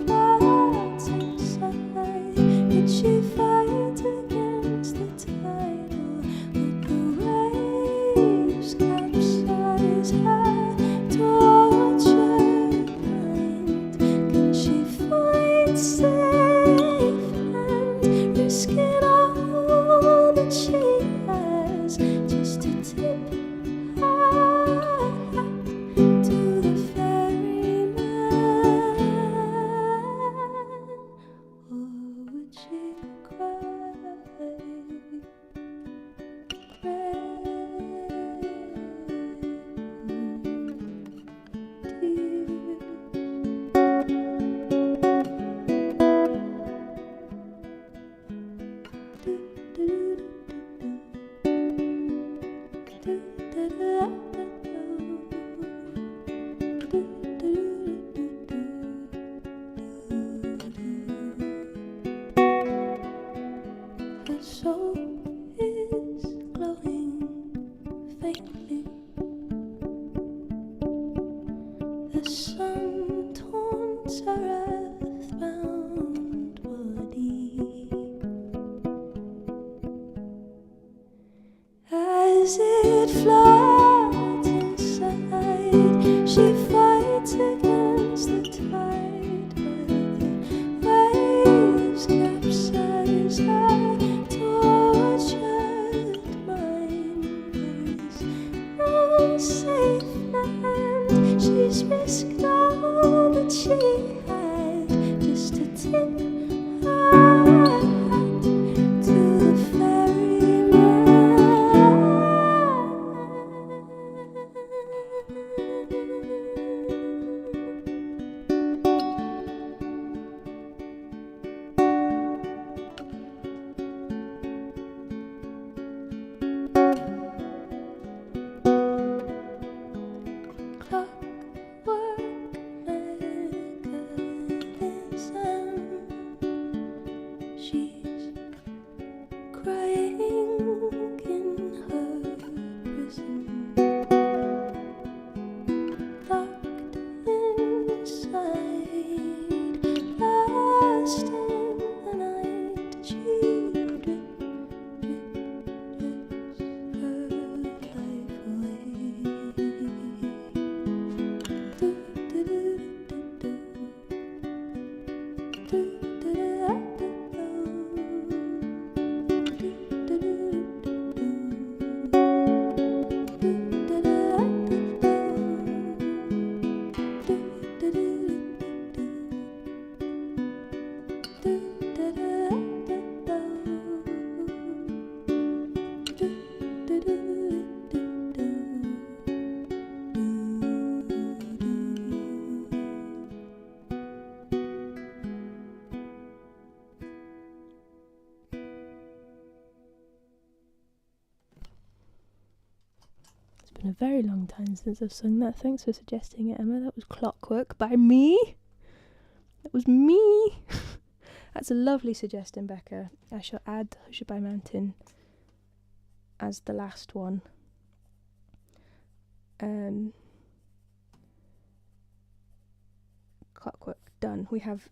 floods inside? Did she fight against the tide, or would the waves capsize her tortured mind? Can she find safe land, risking all that she has, just to tip her hat to the ferryman? Or would she cry? Her soul is glowing faintly. The sun taunts her earthbound body as it floods inside. She fights against the tide, but the waves capsize her tortured mind. There is no safe land. She's risked all that she had, just to tip her hat to the clockwork mechanism. She's crying in her prison, locked inside, lost in the night. She drifts her life away. been a very long time since I've sung that. Thanks for suggesting it, Emma. That was Clockwork by me. That was me. That's a lovely suggestion, Becca. I shall add Hushabye Mountain as the last one. Clockwork, done. We have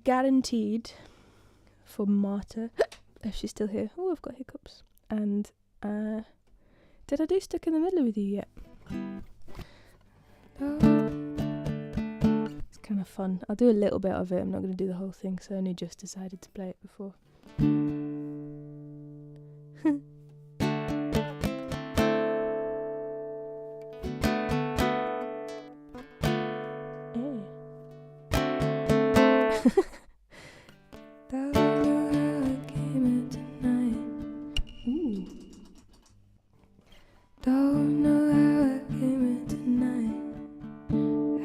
Guaranteed for Marta, if she's still here. Oh, I've got hiccups. And did I do Stuck in the Middle with You yet? It's kind of fun. I'll do a little bit of it. I'm not going to do the whole thing, so I only just decided to play it before. Don't know how I came in tonight.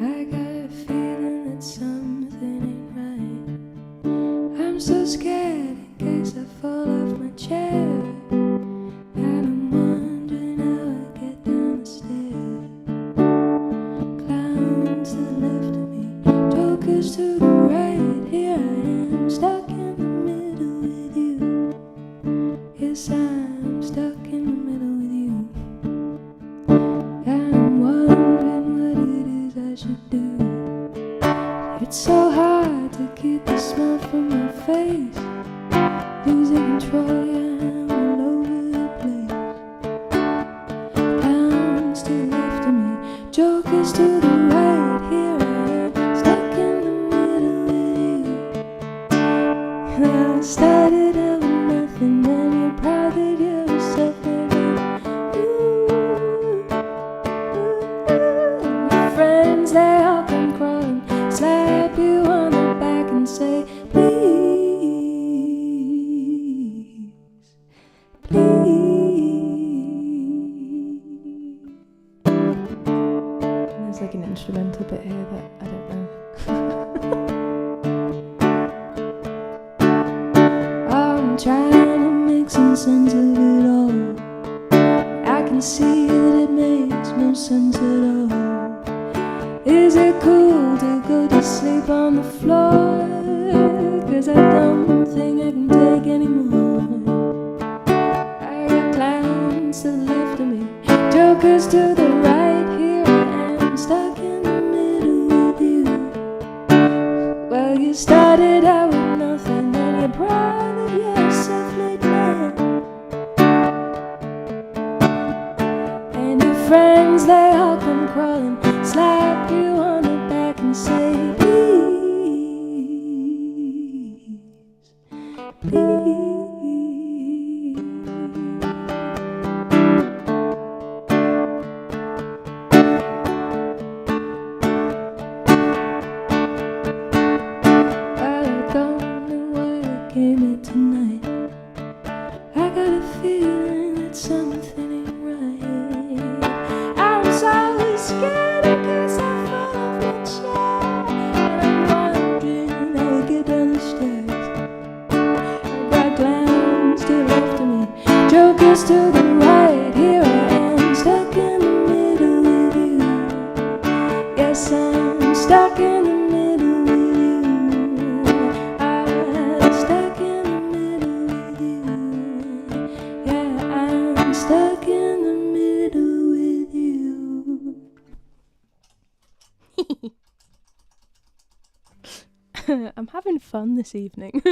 I got a feeling that something ain't right. I'm so scared in case I fall off my chair, and I'm wondering how I get down the stairs. Clowns to the left of me, jokers to the right. Here I am, stuck in the middle with you. Yes, I'm stuck in the middle with you. And I'm wondering what it is I should do. It's so hard to keep the smile from my face. Losing control, yeah, I'm all over the place. Clowns to the left of me, jokers to the right. Here I am, stuck in the middle with you. And I started out with nothing, and you're proud that you're a self-made man. Friends, they all come crawling, slap you on the back and say, please, please. There's like an instrumental bit here that I don't know. I'm trying to make some sense of it all. I can see that it makes no sense at all. Is it cool to go to sleep on the floor? 'Cause I don't think I can take anymore. I got clowns to the left of me, jokers to the right. Here I am, stuck in the middle with you. Well, you started out with nothing, and you're proud that you're a self-made man. And your friends, they all come crawling, slap you on the back and say, please, please. Well, I don't know why I came here tonight. I got a feeling that something ain't right. I'm so scared in case I fall off my chair, and I'm wondering how I get down the stairs. I've got clowns to the left of me, jokers to the right. Here I am, stuck in the middle with you. Yes, I'm stuck in the middle with you. I'm stuck in the middle with you. Yeah, I'm stuck in the middle with you. I'm having fun this evening.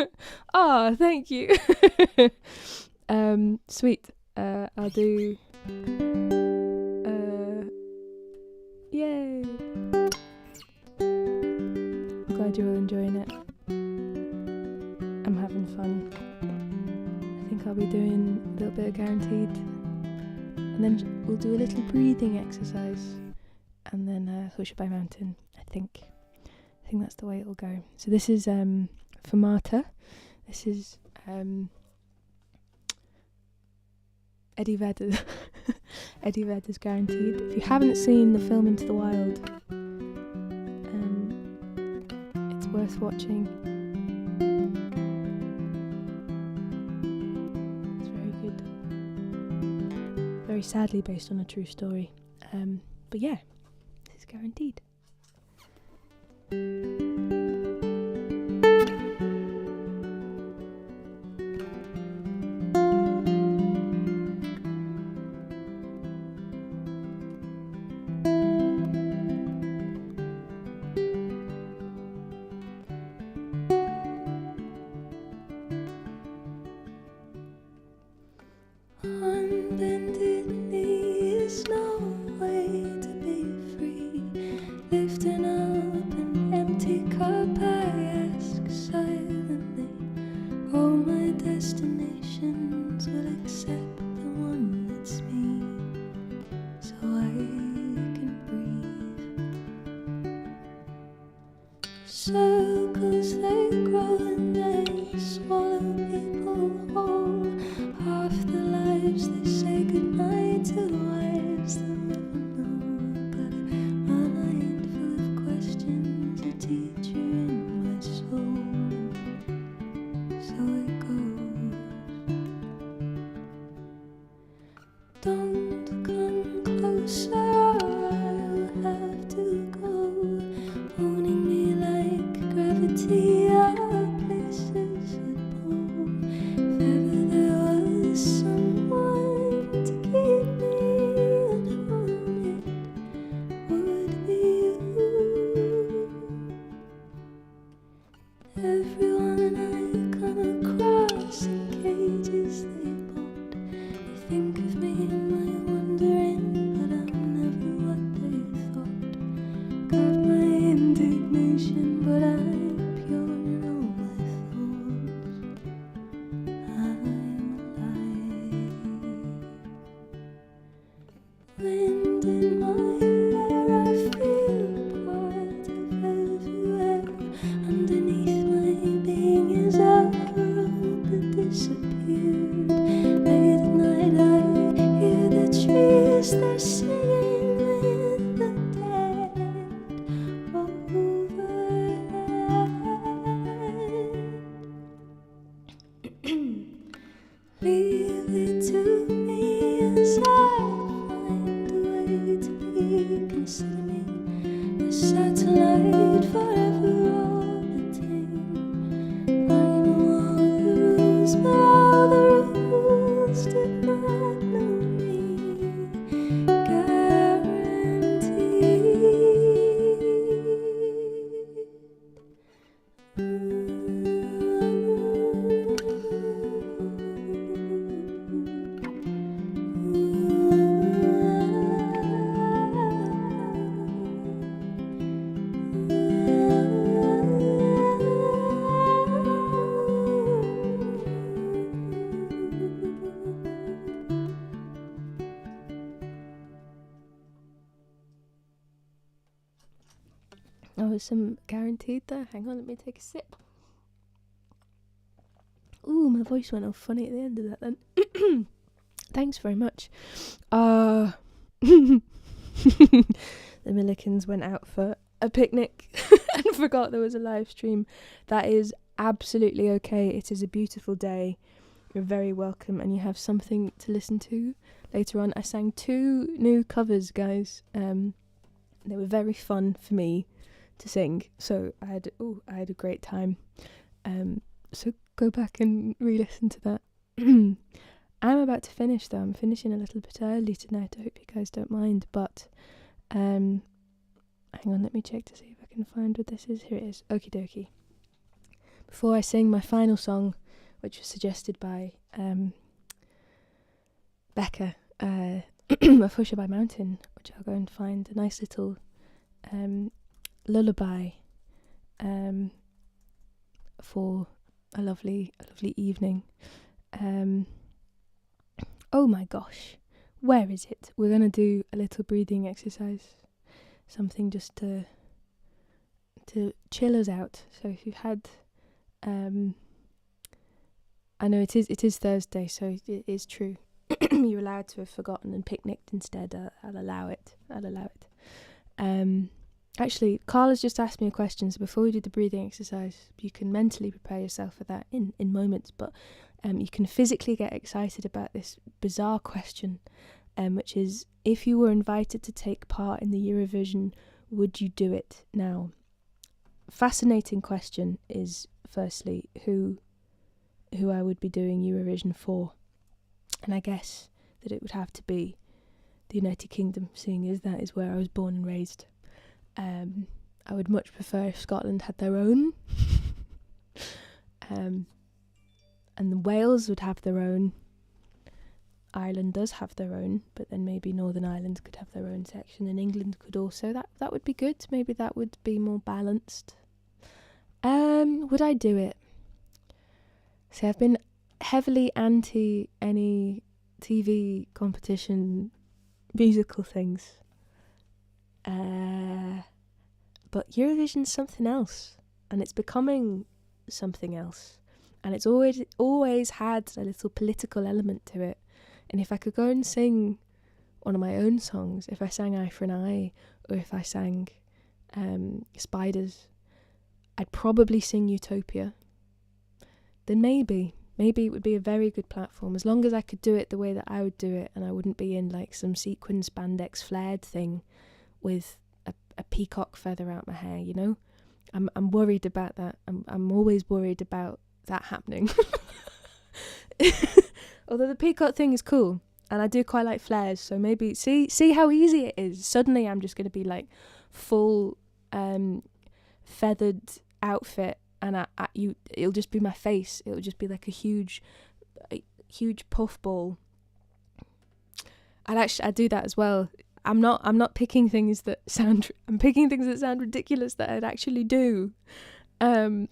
Oh, thank you. Sweet. I'll do. Yay! Glad you're all enjoying it. I'm having fun. I think I'll be doing a little bit of Guaranteed, and then we'll do a little breathing exercise, and then Hushabye Mountain. I think that's the way it'll go. So this is for Marta. This is Eddie Vedder's Eddie Vedder's Guaranteed. If you haven't seen the film Into the Wild, it's worth watching. It's very good. very sadly based on a true story. But yeah, this is guaranteed. On bended knee is no way to be free. Lifting up an empty cup, I ask silently. All my destinations will accept the one that's me, so I can breathe. Circles they grow and they swallow people whole. Half the lives they say goodnight to, lives they'll never know. Got a mind full of questions, a teacher in my soul. So it goes. Don't come closer or I'll have to go. Owning me like gravity are places that pull. If ever there was someone to keep me at home, it would be you. Everyone I come across in cages they bought, they think of me in my wandering, but I'm never what they thought. Got my indignation, but I'm pure in all my thoughts. I'm alive. Wind in my hair, I feel part of everywhere. Underneath my being is a road that disappeared. Late at night I hear the trees, they're singing with the dead overhead. Leave it to me as I find a way to be. Consider me a satellite forever orbiting. I know all the rules, but all the rules did not know me. Oh, there's some guaranteed there. Hang on, let me take a sip. Ooh, my voice went all funny at the end of that then. Thanks very much. The Millikins went out for a picnic and forgot there was a live stream. That is absolutely okay. It is a beautiful day. You're very welcome, and you have something to listen to later on. I sang 2 new covers, guys. They were very fun for me to sing, so I had a great time. So go back and re-listen to that. I'm about to finish though. I'm finishing a little bit early tonight. I hope you guys don't mind, but hang on, let me check to see if I can find what this is. Here it is. Okie dokie. Before I sing my final song, which was suggested by Becca, A Fusha by Mountain, which I'll go and find a nice little lullaby for a lovely evening. Oh my gosh, where is it? We're going to do a little breathing exercise, something just to chill us out. So if you've had I know it is Thursday, so it is true. You're allowed to have forgotten and picnicked instead. I'll allow it. Actually, Carla's just asked me a question, so before we do the breathing exercise, you can mentally prepare yourself for that in moments, but you can physically get excited about this bizarre question. which is, if you were invited to take part in the Eurovision, would you do it now? Fascinating question is, firstly, who I would be doing Eurovision for. And I guess that it would have to be the United Kingdom, seeing as that is where I was born and raised. I would much prefer if Scotland had their own. And the Wales would have their own. Ireland does have their own, but then maybe Northern Ireland could have their own section, and England could also. That would be good. Maybe that would be more balanced. Would I do it? See, I've been heavily anti any TV competition musical things. But Eurovision's something else, and it's becoming something else, and it's always had a little political element to it. And if I could go and sing one of my own songs, if I sang Eye for an Eye, or if I sang Spiders, I'd probably sing Utopia. Then maybe it would be a very good platform, as long as I could do it the way that I would do it, and I wouldn't be in like some sequin spandex flared thing with a peacock feather out my hair, you know? I'm worried about that. I'm always worried about that happening. Although the peacock thing is cool, and I do quite like flares, so maybe see how easy it is. Suddenly I'm just going to be like full feathered outfit, and it'll just be my face. It'll just be like a huge puffball. I'd do that as well. I'm not picking things that sound. I'm picking things that sound ridiculous that I'd actually do. And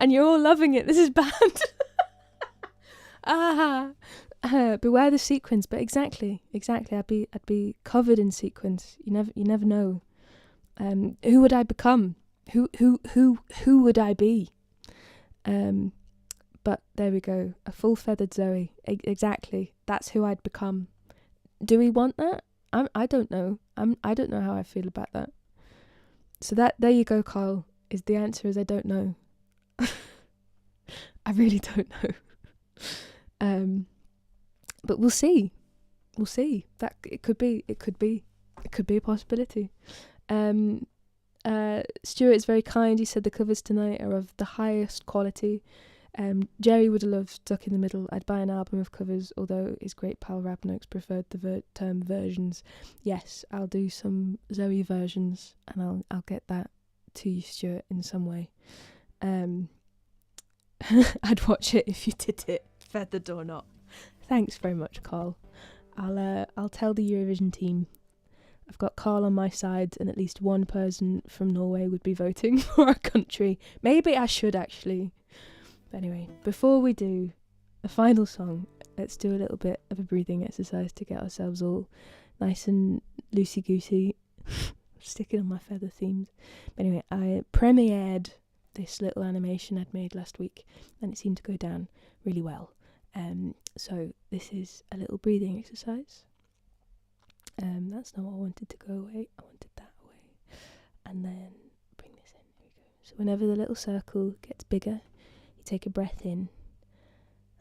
you're all loving it. This is bad. Beware the sequins. But exactly. I'd be covered in sequins. You never know. Who would I become? Who would I be? But there we go. A full feathered Zoe. Exactly. That's who I'd become. Do we want that? I don't know. I don't know how I feel about that. So there you go, Carl. Is the answer is I don't know. I really don't know. But we'll see. That it could be a possibility. Stuart is very kind. He said the covers tonight are of the highest quality. Jerry would have loved Stuck in the Middle. I'd buy an album of covers, although his great pal Rabnox preferred the term versions. Yes, I'll do some Zoe versions, and I'll get that to you, Stuart, in some way. I'd watch it if you did it, feathered or not. Thanks very much, Carl. I'll tell the Eurovision team. I've got Carl on my side, and at least one person from Norway would be voting for our country. Maybe I should actually. But anyway, before we do the final song, let's do a little bit of a breathing exercise to get ourselves all nice and loosey-goosey. Sticking on my feather themes. But anyway, I premiered this little animation I'd made last week, and it seemed to go down really well. So this is a little breathing exercise. That's not what I wanted to go away. I wanted that away. And then bring this in. Here we go. So whenever the little circle gets bigger, you take a breath in,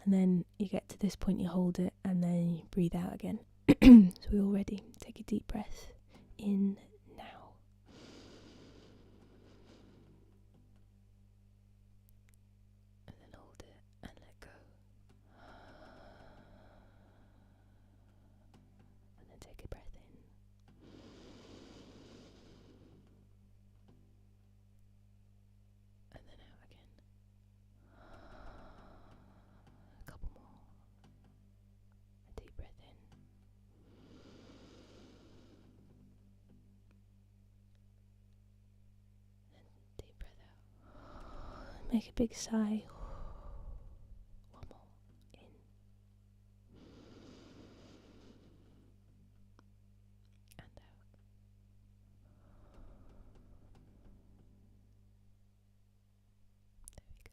and then you get to this point, you hold it, and then you breathe out again. So we're all ready. Take a deep breath in now. And then hold it and let go. And then take a breath in. And then out again. A couple more. A deep breath in. And deep breath out. Make a big sigh. One more. In. And out. There we go.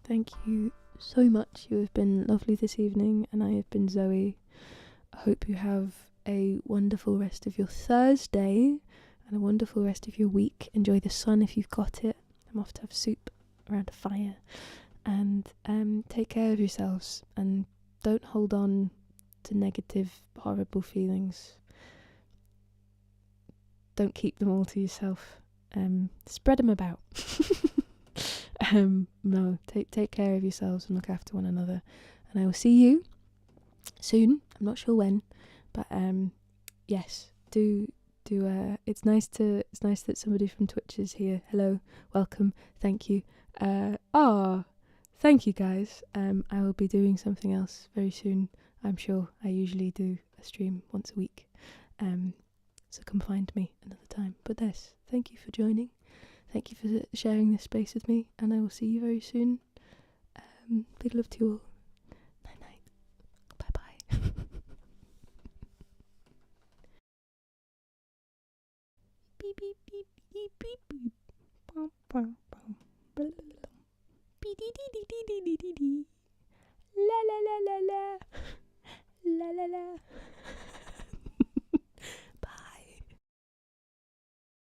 Thank you so much. You have been lovely this evening, and I have been Zoe. I hope you have a wonderful rest of your Thursday and a wonderful rest of your week. Enjoy the sun if you've got it. I'm off to have soup around a fire. And take care of yourselves, and don't hold on to negative, horrible feelings. Don't keep them all to yourself. Spread them about. No, take care of yourselves and look after one another. And I will see you soon. I'm not sure when, but yes, do. It's nice that somebody from Twitch is here. Hello, welcome, thank you. Thank you guys. I will be doing something else very soon. I'm sure. I usually do a stream once a week. So come find me another time. But thank you for joining. Thank you for sharing this space with me, and I will see you very soon. Big love to you all.